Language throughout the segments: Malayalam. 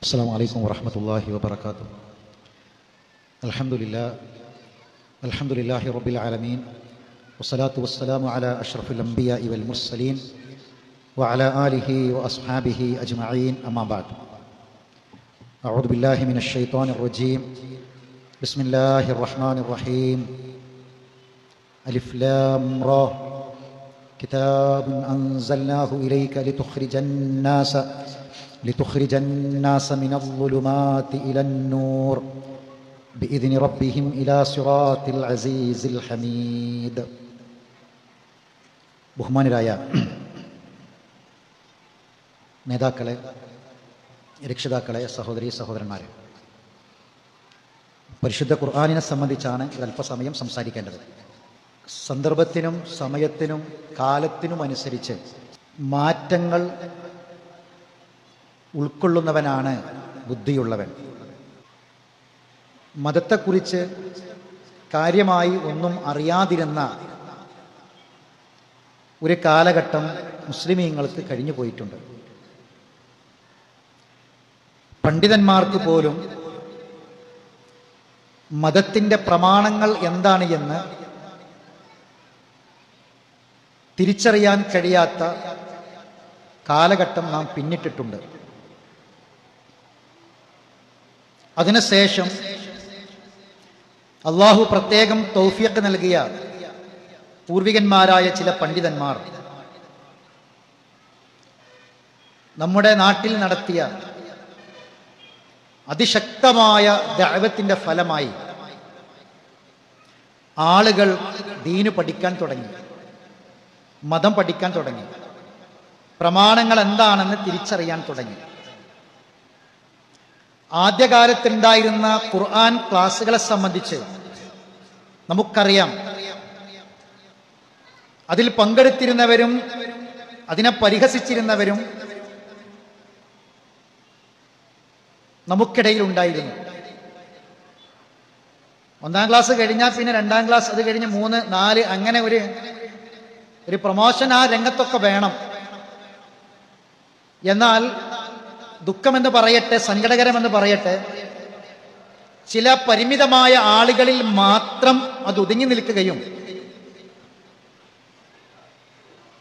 السلام عليكم ورحمة الله وبركاته. الحمد لله رب العالمين، والصلاة والسلام على أشرف الأنبياء والمرسلين وعلى آله وأصحابه أجمعين، أما بعد. أعوذ بالله من الشيطان الرجيم. بسم الله الرحمن الرحيم. ألف لام را كتاب أنزلناه إليك لتخرج الناس من الظلمات إلى النور بإذن ربهم إلى صراط العزيز الحميد. ബഹുമാനരായ നേതാക്കളെ, രക്ഷിതാക്കളെ, സഹോദരീ സഹോദരന്മാരെ, പരിശുദ്ധ ഖുർആനിനെ സംബന്ധിച്ചാണ് ഒരല്പസമയം സംസാരിക്കേണ്ടത്. സന്ദർഭത്തിനും സമയത്തിനും കാലത്തിനും അനുസരിച്ച് മാറ്റങ്ങൾ ഉൾക്കൊള്ളുന്നവനാണ് ബുദ്ധിയുള്ളവൻ. മതത്തെക്കുറിച്ച് കാര്യമായി ഒന്നും അറിയാതിരുന്ന ഒരു കാലഘട്ടം മുസ്ലിമീങ്ങൾക്ക് കഴിഞ്ഞു പോയിട്ടുണ്ട്. പണ്ഡിതന്മാർക്ക് പോലും മതത്തിൻ്റെ പ്രമാണങ്ങൾ എന്താണ് എന്ന് തിരിച്ചറിയാൻ കഴിയാത്ത കാലഘട്ടം നാം പിന്നിട്ടിട്ടുണ്ട്. അതിനുശേഷം അള്ളാഹു പ്രത്യേകം തൗഫീഖ് നൽകിയ പൂർവികന്മാരായ ചില പണ്ഡിതന്മാർ നമ്മുടെ നാട്ടിൽ നടത്തിയ അതിശക്തമായ ദഅവത്തിന്റെ ഫലമായി ആളുകൾ ദീന് പഠിക്കാൻ തുടങ്ങി, മതം പഠിക്കാൻ തുടങ്ങി, പ്രമാണങ്ങൾ എന്താണെന്ന് തിരിച്ചറിയാൻ തുടങ്ങി. ആദ്യകാലത്തുണ്ടായിരുന്ന ഖുർആൻ ക്ലാസ്സുകളെ സംബന്ധിച്ച് നമുക്കറിയാം. അതിൽ പങ്കെടുത്തിരുന്നവരും അതിനെ പരിഹസിച്ചിരുന്നവരും നമുക്കിടയിൽ ഉണ്ടായിരുന്നു. 1-ാം ക്ലാസ് കഴിഞ്ഞാൽ പിന്നെ 2-ാം ക്ലാസ്, അത് കഴിഞ്ഞ് 3, 4, അങ്ങനെ ഒരു പ്രൊമോഷൻ ആ രംഗത്തൊക്കെ വേണം. എന്നാൽ ദുഃഖമെന്ന് പറയട്ടെ, സങ്കടകരമെന്ന് പറയട്ടെ, ചില പരിമിതമായ ആളുകളിൽ മാത്രം അത് ഒതുങ്ങി നിൽക്കുകയും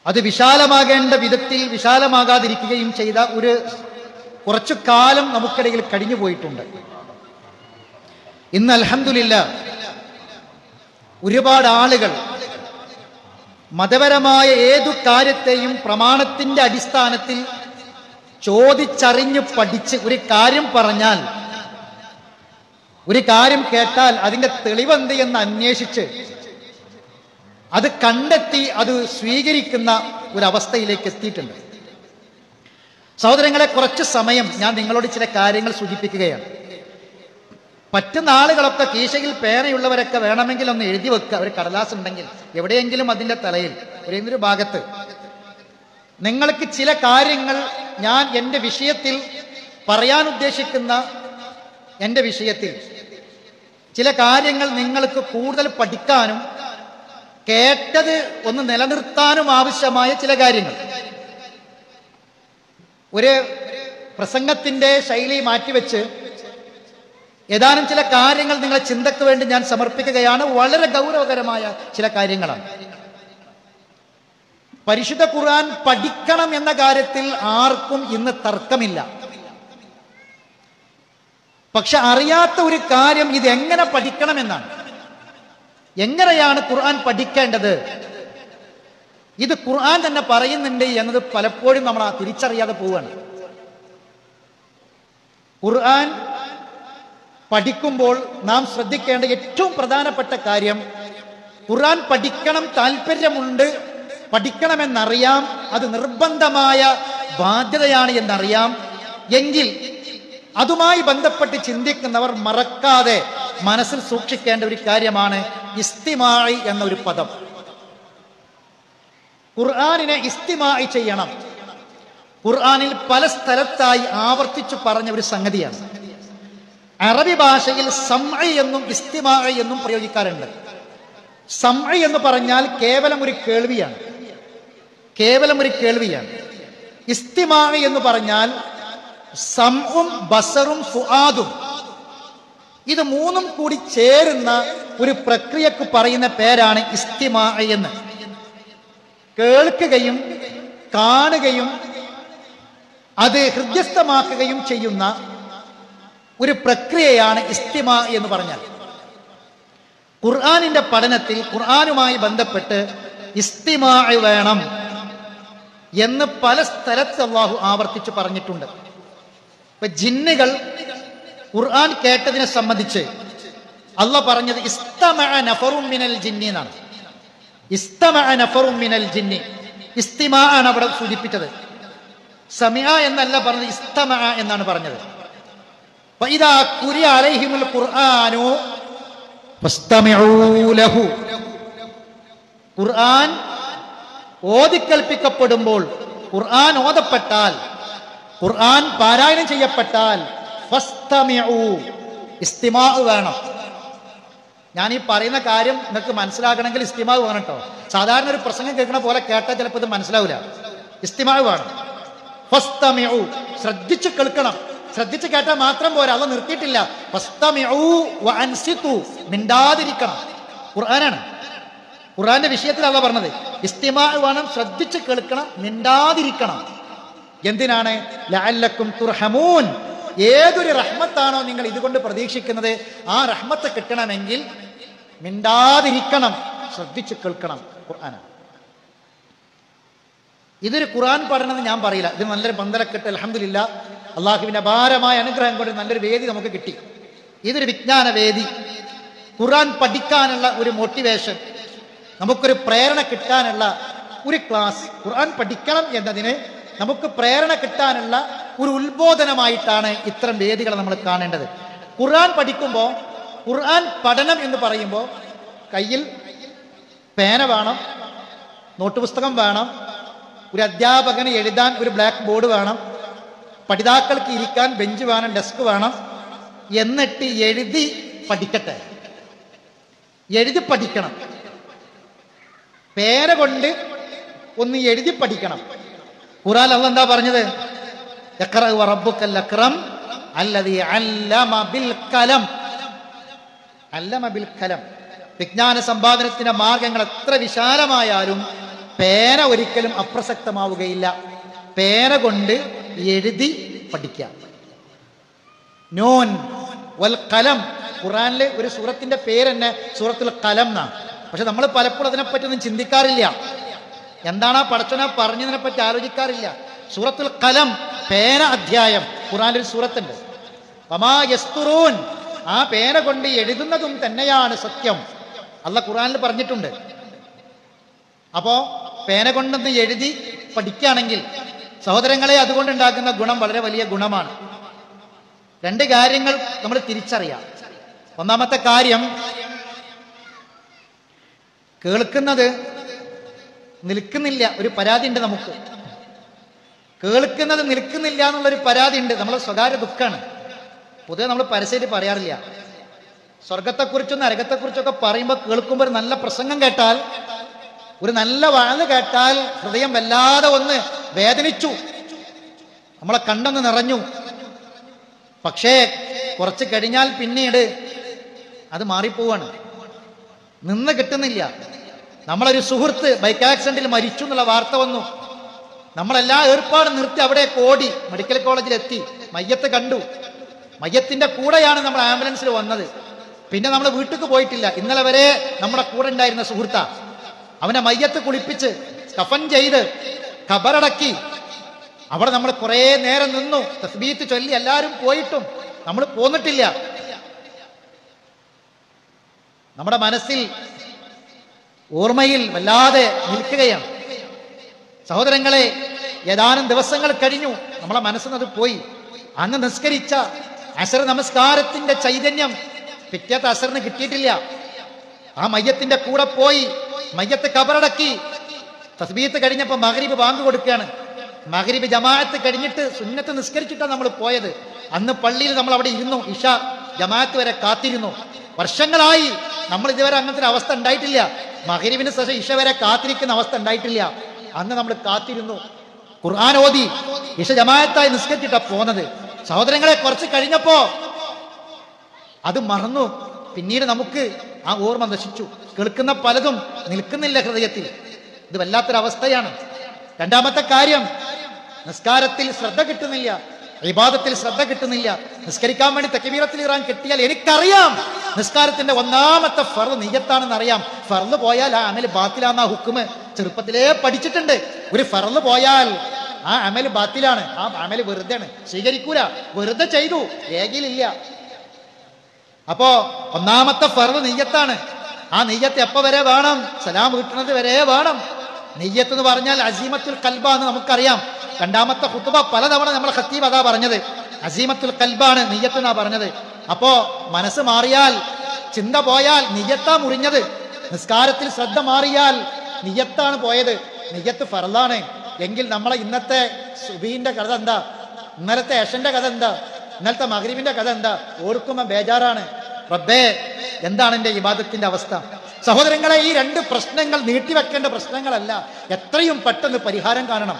അത് വിശാലമാകേണ്ട വിധത്തിൽ വിശാലമാകാതിരിക്കുകയും ചെയ്ത ഒരു കുറച്ചു കാലം നമുക്കിടയിൽ കഴിഞ്ഞു പോയിട്ടുണ്ട്. ഇന്ന് അൽഹംദുലില്ലാഹ് ഒരുപാട് ആളുകൾ മതപരമായ ഏതു കാര്യത്തെയും പ്രമാണത്തിന്റെ അടിസ്ഥാനത്തിൽ ചോദിച്ചറിഞ്ഞ് പഠിച്ച് ഒരു കാര്യം പറഞ്ഞാൽ, ഒരു കാര്യം കേട്ടാൽ അതിൻ്റെ തെളിവെന്ത് എന്ന് അന്വേഷിച്ച് അത് കണ്ടെത്തി അത് സ്വീകരിക്കുന്ന ഒരവസ്ഥയിലേക്ക് എത്തിയിട്ടുണ്ട്. സഹോദരങ്ങളെ, കുറച്ച് സമയം ഞാൻ നിങ്ങളോട് ചില കാര്യങ്ങൾ സൂചിപ്പിക്കുകയാണ്. പറ്റുന്ന ആളുകളൊക്കെ കീശയിൽ പേനയുള്ളവരൊക്കെ വേണമെങ്കിൽ ഒന്ന് എഴുതി വെക്കുക. ഒരു കടലാസ് ഉണ്ടെങ്കിൽ എവിടെയെങ്കിലും അതിൻ്റെ തലയിൽ ഒരു ഭാഗത്ത് നിങ്ങൾക്ക് ചില കാര്യങ്ങൾ ഞാൻ എൻ്റെ വിഷയത്തിൽ പറയാൻ ഉദ്ദേശിക്കുന്ന എൻ്റെ വിഷയത്തിൽ ചില കാര്യങ്ങൾ നിങ്ങൾക്ക് കൂടുതൽ പഠിക്കാനും കേട്ടത് ഒന്ന് നിലനിർത്താനും ആവശ്യമായ ചില കാര്യങ്ങൾ. ഒരു പ്രസംഗത്തിൻ്റെ ശൈലി മാറ്റിവെച്ച് ഏതാനും ചില കാര്യങ്ങൾ നിങ്ങളെ ചിന്തയ്ക്ക് വേണ്ടി ഞാൻ സമർപ്പിക്കുകയാണ്. വളരെ ഗൗരവകരമായ ചില കാര്യങ്ങളാണ്. പരിശുദ്ധ ഖുർആൻ പഠിക്കണം എന്ന കാര്യത്തിൽ ആർക്കും ഇന്ന് തർക്കമില്ല. പക്ഷെ അറിയാത്ത ഒരു കാര്യം ഇത് എങ്ങനെ പഠിക്കണമെന്നാണ്. എങ്ങനെയാണ് ഖുർആൻ പഠിക്കേണ്ടത്? ഇത് ഖുർആൻ തന്നെ പറയുന്നുണ്ട് എന്നത് പലപ്പോഴും നമ്മൾ തിരിച്ചറിയാതെ പോവുകയാണ്. ഖുർആൻ പഠിക്കുമ്പോൾ നാം ശ്രദ്ധിക്കേണ്ട ഏറ്റവും പ്രധാനപ്പെട്ട കാര്യം, ഖുർആൻ പഠിക്കണം, താല്പര്യമുണ്ട്, പഠിക്കണമെന്നറിയാം, അത് നിർബന്ധമായ ബാധ്യതയാണ് എന്നറിയാം എങ്കിൽ അതുമായി ബന്ധപ്പെട്ട് ചിന്തിക്കുന്നവർ മറക്കാതെ മനസ്സിൽ സൂക്ഷിക്കേണ്ട ഒരു കാര്യമാണ് ഇസ്തിമാഇ എന്ന ഒരു പദം. ഖുർആനിനെ ഇസ്തിമാഇ ചെയ്യണം. ഖുർആനിൽ പല സ്ഥലത്തായി ആവർത്തിച്ചു പറഞ്ഞ ഒരു സംഗതിയാണ്. അറബി ഭാഷയിൽ സംഇ എന്നും ഇസ്തിമാഇ എന്നും പ്രയോഗിക്കാറുണ്ട്. സംഇ എന്ന് പറഞ്ഞാൽ കേവലം ഒരു കേൾവിയാണ്. ഇസ്തിമാഇ എന്ന് പറഞ്ഞാൽ സംഉം ബസറും ഫുആദും, ഇത് മൂന്നും കൂടി ചേരുന്ന ഒരു പ്രക്രിയക്ക് പറയുന്ന പേരാണ് ഇസ്തിമാ എന്ന്. കേൾക്കുകയും കാണുകയും അത് ഹൃദ്യസ്ഥമാക്കുകയും ചെയ്യുന്ന ഒരു പ്രക്രിയയാണ് ഇസ്തിമാ എന്ന് പറഞ്ഞാൽ. ഖുർആനിന്റെ പഠനത്തിൽ ഖുർആനുമായി ബന്ധപ്പെട്ട് ഇസ്തിമാ വേണം എന്ന് പല സ്ഥലത്ത് അള്ളാഹു ആവർത്തിച്ച് പറഞ്ഞിട്ടുണ്ട്. ഇപ്പൊ ജിന്നുകൾ ഖുർആൻ കേട്ടതിനെ സംബന്ധിച്ച് അള്ളാഹ് പറഞ്ഞത് ഇസ്തമഅ നഫറും മിനൽ ജിന്നി എന്നാണ്. ഇസ്തമഅ നഫറും മിനൽ ജിന്നി, ഇസ്തിമാ ആണ് അവിടെ സൂചിപ്പിച്ചത്. സമിഅ എന്നല്ല പറഞ്ഞത്, ഇസ്തമഅ എന്നാണ് പറഞ്ഞത്. ഫഇദാ ഖുരിഅ അലൈഹിമുൽ ഖുർആനു ഫസ്തമിഊ ലഹു, ഖുർആൻ ഓതിക്കൽപ്പിക്കപ്പെടുമ്പോൾ, ഖുർആൻ ഓതപ്പെട്ടാൽ, ഖുർആൻ പാരായണം ചെയ്യപ്പെട്ടാൽ ഫസ്തമിഊ, ഇസ്തിമാ വേണം. ഞാൻ ഈ പറയുന്ന കാര്യം നിങ്ങൾക്ക് മനസ്സിലാക്കണമെങ്കിൽ ഇസ്തിമാ വേണം കേട്ടോ. സാധാരണ ഒരു പ്രസംഗം കേൾക്കുന്ന പോലെ കേട്ടാൽ ചിലപ്പോൾ ഇത് മനസ്സിലാവില്ല. ഇസ്തിമാ വേണം. ഫസ്തമിഊ, ശ്രദ്ധിച്ചു കേൾക്കണം. ശ്രദ്ധിച്ച് കേട്ടാൽ മാത്രം പോരാ, അത് നിർത്തിയിട്ടില്ല. ഫസ്തമിഊ വഅൻസിതു, മിണ്ടാതിരിക്കണം. ഖുർആനാണ്, ഖുർആന്റെ വിഷയത്തിൽ അല്ലാഹ് പറഞ്ഞത് ഇസ്തിമാ വേണം, ശ്രദ്ധിച്ച് കേൾക്കണം, മിണ്ടാതിരിക്കണം. എന്തിനാണ്? ലഅല്ലക്കും തുർഹമൂൻ, ഏതൊരു റഹ്മത്താണോ നിങ്ങൾ ഇതുകൊണ്ട് പ്രതീക്ഷിക്കുന്നത്, ആ റഹ്മത്ത് കിട്ടണമെങ്കിൽ മിണ്ടാതിരിക്കണം, ശ്രദ്ധിച്ച് കേൾക്കണം. ഖുർആനാണ്. ഇതൊരു ഖുർആൻ പഠനം ഞാൻ പറയില്ല, ഇത് നല്ലൊരു പന്തലക്കെട്ട്. അൽഹംദുലില്ലാ, അള്ളാഹുവിന്റെ അപാരമായ അനുഗ്രഹം കൊണ്ട് നല്ലൊരു വേദി നമുക്ക് കിട്ടി. ഇതൊരു വിജ്ഞാന വേദി, ഖുർആൻ പഠിക്കാനുള്ള ഒരു മോട്ടിവേഷൻ, നമുക്കൊരു പ്രേരണ കിട്ടാനുള്ള ഒരു ക്ലാസ്. ഖുർആൻ പഠിക്കണം എന്നതിന് നമുക്ക് പ്രേരണ കിട്ടാനുള്ള ഒരു ഉത്ബോധനമായിട്ടാണ് ഇത്തരം വേദികൾ നമ്മൾ കാണേണ്ടത്. ഖുർആൻ പഠിക്കുമ്പോൾ, ഖുർആൻ പഠനം എന്ന് പറയുമ്പോൾ കയ്യിൽ പേന വേണം, നോട്ട് പുസ്തകം വേണം, ഒരു അധ്യാപകന് എഴുതാൻ ഒരു ബ്ലാക്ക് ബോർഡ് വേണം, പഠിതാക്കൾക്ക് ഇരിക്കാൻ ബെഞ്ച് വേണം, ഡെസ്ക് വേണം. എന്നിട്ട് എഴുതി പഠിക്കട്ടെ, എഴുതി പഠിക്കണം. പേന കൊണ്ട് ഒന്ന് എഴുതി പഠിക്കണം. ഖുർആൻ അല്ലാഹ് എന്താ പറഞ്ഞത്? ഇഖ്റ വറബ്ബുക്കൽ അക്രം അല്ലദീ അല്ലമ ബിൽ ഖലം. അല്ലമ ബിൽ ഖലം. വിജ്ഞാന സമ്പാദനത്തിന്റെ മാർഗങ്ങൾ എത്ര വിശാലമായാലും പേന ഒരിക്കലും അപ്രസക്തമാവുകയില്ല. പേന കൊണ്ട് എഴുതി പഠിക്കാം. നൂൻ വൽ ഖലം, ഖുർആനിലെ ഒരു സൂറത്തിന്റെ പേര് തന്നെ സൂറത്തുൽ ഖലം എന്നാണ്. പക്ഷെ നമ്മൾ പലപ്പോഴും അതിനെപ്പറ്റി ഒന്നും ചിന്തിക്കാറില്ല. എന്താണ് ആ പടച്ചോനെ പറഞ്ഞതിനെ പറ്റി ആലോചിക്കാറില്ല. സൂറത്തുൽ ഖലം, പേന അധ്യായം, ഖുർആനിൽ ഒരു സൂറത്തുണ്ട്. വമാ യസ്തുറൂൻ, ആ പേന കൊണ്ട് എഴുതുന്നതും തന്നെയാണ് സത്യം, അല്ലാഹ് ഖുർആനിൽ പറഞ്ഞിട്ടുണ്ട്. അപ്പോ പേന കൊണ്ടൊന്ന് എഴുതി പഠിക്കുകയാണെങ്കിൽ സഹോദരങ്ങളെ, അതുകൊണ്ടുണ്ടാക്കുന്ന ഗുണം വളരെ വലിയ ഗുണമാണ്. രണ്ട് കാര്യങ്ങൾ നമ്മൾ തിരിച്ചറിയാം. ഒന്നാമത്തെ കാര്യം, കേൾക്കുന്നത് നിൽക്കുന്നില്ല, ഒരു പരാതി ഉണ്ട് നമുക്ക്. കേൾക്കുന്നത് നിൽക്കുന്നില്ല എന്നുള്ളൊരു പരാതി ഉണ്ട്, നമ്മളെ സ്വകാര്യ ദുഃഖമാണ്. പൊതുവെ നമ്മൾ പരസ്യമായിട്ട് പറയാറില്ല. സ്വർഗത്തെക്കുറിച്ചും നരകത്തെക്കുറിച്ചൊക്കെ പറയുമ്പോൾ കേൾക്കുമ്പോൾ ഒരു നല്ല പ്രസംഗം കേട്ടാൽ, ഒരു നല്ല വാഴ കേട്ടാൽ ഹൃദയം വല്ലാതെ ഒന്ന് വേദനിച്ചു, നമ്മളെ കണ്ണൊന്ന് നിറഞ്ഞു. പക്ഷേ കുറച്ച് കഴിഞ്ഞാൽ പിന്നീട് അത് മാറിപ്പോവാണ്, നിന്ന് കിട്ടുന്നില്ല. നമ്മളൊരു സുഹൃത്ത് ബൈക്ക് ആക്സിഡന്റിൽ മരിച്ചു എന്നുള്ള വാർത്ത വന്നു. നമ്മളെല്ലാ ഏർപ്പാടും നിർത്തി അവിടെ ഓടി മെഡിക്കൽ കോളേജിൽ എത്തി, മയ്യത്ത് കണ്ടു. മയ്യത്തിന്റെ കൂടെയാണ് നമ്മൾ ആംബുലൻസിൽ വന്നത്. പിന്നെ നമ്മൾ വീട്ടിൽ പോയിട്ടില്ല. ഇന്നലെ വരെ നമ്മുടെ കൂടെ ഉണ്ടായിരുന്ന സുഹൃത്താ. അവനെ മയ്യത്ത് കുളിപ്പിച്ച് കഫൻ ചെയ്ത് ഖബറടക്കി. അവിടെ നമ്മൾ കുറെ നേരം നിന്നു, തസ്ബീഹ് ചൊല്ലി എല്ലാവരും പോയിട്ടും നമ്മൾ പോന്നിട്ടില്ല. നമ്മുടെ മനസ്സിൽ ഓർമ്മയിൽ വല്ലാതെ നിൽക്കുകയാണ്. സഹോദരങ്ങളെ, ഏതാനും ദിവസങ്ങൾ കഴിഞ്ഞു, നമ്മളെ മനസ്സിൽ അത് പോയി. അന്ന് നിസ്കരിച്ച അസർ നമസ്കാരത്തിന്റെ ചൈതന്യം പിറ്റേത്തെ അസറിന് കിട്ടിയിട്ടില്ല. ആ മയ്യത്തിന്റെ കൂടെ പോയി മയ്യത്ത് ഖബറടക്കി. തസ്ബീഹ് കഴിഞ്ഞപ്പോ മഗ്രിബ് ബാങ്ക് കൊടുക്കുകയാണ്. മഗ്രിബ് ജമാഅത്ത് കഴിഞ്ഞിട്ട് സുന്നത്ത് നിസ്കരിച്ചിട്ടാണ് നമ്മൾ പോയത്. അന്ന് പള്ളിയിൽ നമ്മൾ അവിടെ ഇരുന്നു, ഇഷ ജമാഅത്ത് വരെ കാത്തിരുന്നു. വർഷങ്ങളായി നമ്മൾ ഇതുവരെ അങ്ങനത്തെ ഒരു അവസ്ഥ ഉണ്ടായിട്ടില്ല. മഗ്രിബിന് ശേഷം ഇഷ വരെ കാത്തിരിക്കുന്ന അവസ്ഥ ഉണ്ടായിട്ടില്ല. അന്ന് നമ്മൾ കാത്തിരുന്നു, ഖുർആൻ ഓതി ഇഷ ജമാഅത്തായി നിസ്കരിച്ചിട്ടാ പോന്നത്. സഹോദരങ്ങളെ, കുറച്ച് കഴിഞ്ഞപ്പോ അത് മറന്നു. പിന്നീട് നമുക്ക് ആ ഓർമ്മ നശിച്ചു. കേൾക്കുന്ന പലതും നിൽക്കുന്നില്ല ഹൃദയത്തിൽ. ഇത് വല്ലാത്തൊരവസ്ഥയാണ്. രണ്ടാമത്തെ കാര്യം, നിസ്കാരത്തിൽ ശ്രദ്ധ കിട്ടുന്നില്ല, ഇബാദത്തിൽ ശ്രദ്ധ കിട്ടുന്നില്ല. നിസ്കരിക്കാൻ വേണ്ടി തക്ബീറത്തുൽ ഇഹ്റാം കിട്ടിയാൽ എനിക്കറിയാം നിസ്കാരത്തിന്റെ ഒന്നാമത്തെ ഫർള് നിയ്യത്താണെന്ന് അറിയാം. ഫർള് പോയാൽ ആ അമൽ ബാത്തിലാന്ന ഹുക്മ് ചെറുപ്പത്തിലേ പഠിച്ചിട്ടുണ്ട്. ഒരു ഫർള് പോയാൽ ആ അമൽ ബാത്തിലാണ്, ആ അമൽ വെറുതെയാണ്, സ്വീകരിക്കൂല, വെറുതെ ചെയ്തു, ഏകിലില്ല. അപ്പോ ഒന്നാമത്തെ ഫർള് നിയ്യത്താണ്. ആ നിയ്യത്ത് എപ്പോ വരെ വേണം? സലാം വീട്ടുന്നത് വരെ വേണം. നിയ്യത്ത് എന്ന് പറഞ്ഞാൽ അസീമത്തുൽ ഖൽബാന്ന് നമുക്കറിയാം. രണ്ടാമത്തെ ഖുത്ബ പലതവണ നമ്മൾ ഖത്തീബ് അതാ പറഞ്ഞത്, അസീമത്തുൽ ഖൽബാണ് നിയ്യത്ത് എന്നാ പറഞ്ഞത്. അപ്പോ മനസ്സ് മാറിയാൽ, ചിന്ത പോയാൽ നിയ്യത്താ മുറിഞ്ഞത്. നിസ്കാരത്തിൽ ശ്രദ്ധ മാറിയാൽ നിയ്യത്താണ് പോയത്. നിയ്യത്ത് ഫർളാണ് എങ്കിൽ നമ്മളെ ഇന്നത്തെ സുബീന്റെ കഥ എന്താ? ഇന്നലത്തെ ഏഷന്റെ കഥ എന്താ? ഇന്നലത്തെ മഗ്രിബിന്റെ കഥ എന്താ? ഓർക്കുമ്പോ ബേജാറാണ്. റബ്ബേ, എന്താണ് എന്റെ ഇബാദത്തിന്റെ അവസ്ഥ? സഹോദരങ്ങളെ, ഈ രണ്ട് പ്രശ്നങ്ങൾ നീട്ടിവെക്കേണ്ട പ്രശ്നങ്ങളല്ല. എത്രയും പെട്ടെന്ന് പരിഹാരം കാണണം,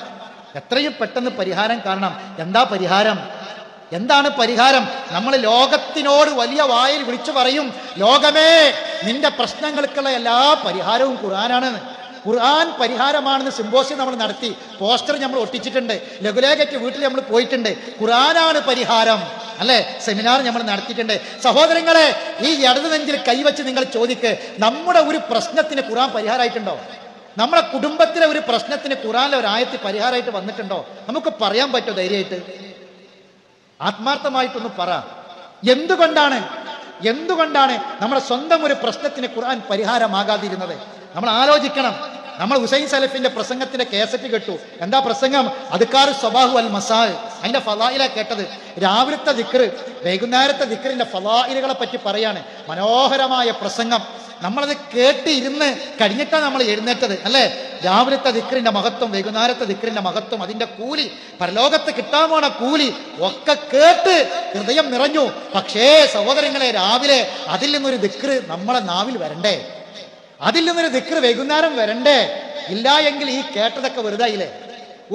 എത്രയും പെട്ടെന്ന് പരിഹാരം കാണണം. എന്താ പരിഹാരം? എന്താണ് പരിഹാരം? നമ്മൾ ലോകത്തിനോട് വലിയ വായിൽ വിളിച്ചു പറയും, ലോകമേ, നിന്റെ പ്രശ്നങ്ങൾക്കുള്ള എല്ലാ പരിഹാരവും ഖുർആനാണെന്ന്. ഖുർആൻ പരിഹാരമാണെന്ന് സിംബോസിയം നമ്മൾ നടത്തി, പോസ്റ്റർ നമ്മൾ ഒട്ടിച്ചിട്ടുണ്ട്, ലഘുലേഖയ്ക്ക് വീട്ടിൽ നമ്മൾ പോയിട്ടുണ്ട്. ഖുർആനാണ് പരിഹാരം, അല്ലെ? സെമിനാർ നമ്മൾ നടത്തിയിട്ടുണ്ട്. സഹോദരങ്ങളെ, ഈ ഇടത് നെഞ്ചിൽ കൈവച്ച് നിങ്ങൾ ചോദിക്ക്, നമ്മുടെ ഒരു പ്രശ്നത്തിന് ഖുർആൻ പരിഹാരമായിട്ടുണ്ടോ? നമ്മുടെ കുടുംബത്തിലെ ഒരു പ്രശ്നത്തിന് ഖുർആനിലെ ഒരു ആയത്ത് പരിഹാരമായിട്ട് വന്നിട്ടുണ്ടോ? നമുക്ക് പറയാൻ പറ്റുമോ ധൈര്യമായിട്ട്? ആത്മാർത്ഥമായിട്ടൊന്ന് പറ. എന്തുകൊണ്ടാണ് നമ്മുടെ സ്വന്തം ഒരു പ്രശ്നത്തിന് ഖുർആൻ പരിഹാരമാകാതിരുന്നത്? നമ്മൾ ആലോചിക്കണം. നമ്മൾ ഹുസൈൻ സലഫിന്റെ പ്രസംഗത്തിന്റെ കേസറ്റ് കേട്ടു. എന്താ പ്രസംഗം? അദ്കാർ സ്വബാഹു അൽ മസാ. അതിന്റെ ഫളായില കേട്ടത്. രാവിലത്തെ ദിക്ർ, വൈകുന്നേരത്തെ ദിക്റിന്റെ ഫളായിലുകളെ പറ്റി പറയാണ്. മനോഹരമായ പ്രസംഗം. നമ്മളത് കേട്ട് ഇരുന്ന് കഴിഞ്ഞിട്ടാണ് നമ്മൾ എഴുന്നേറ്റത്, അല്ലെ? രാവിലത്തെ ദിക്റിന്റെ മഹത്വം, വൈകുന്നേരത്തെ ദിക്റിന്റെ മഹത്വം, അതിന്റെ കൂലി, പരലോകത്ത് കിട്ടാൻ പോണ കൂലി ഒക്കെ കേട്ട് ഹൃദയം നിറഞ്ഞു. പക്ഷേ സഹോദരങ്ങളെ, രാവിലെ അതിൽ നിന്നൊരു ദിക്ർ നമ്മളെ നാവിൽ വരണ്ടേ? അതിൽ നിന്നൊരു ദിക്ർ വൈകുന്നേരം വരണ്ടേ? ഇല്ല എങ്കിൽ ഈ കേട്ടതൊക്കെ വെറുതായില്ലേ?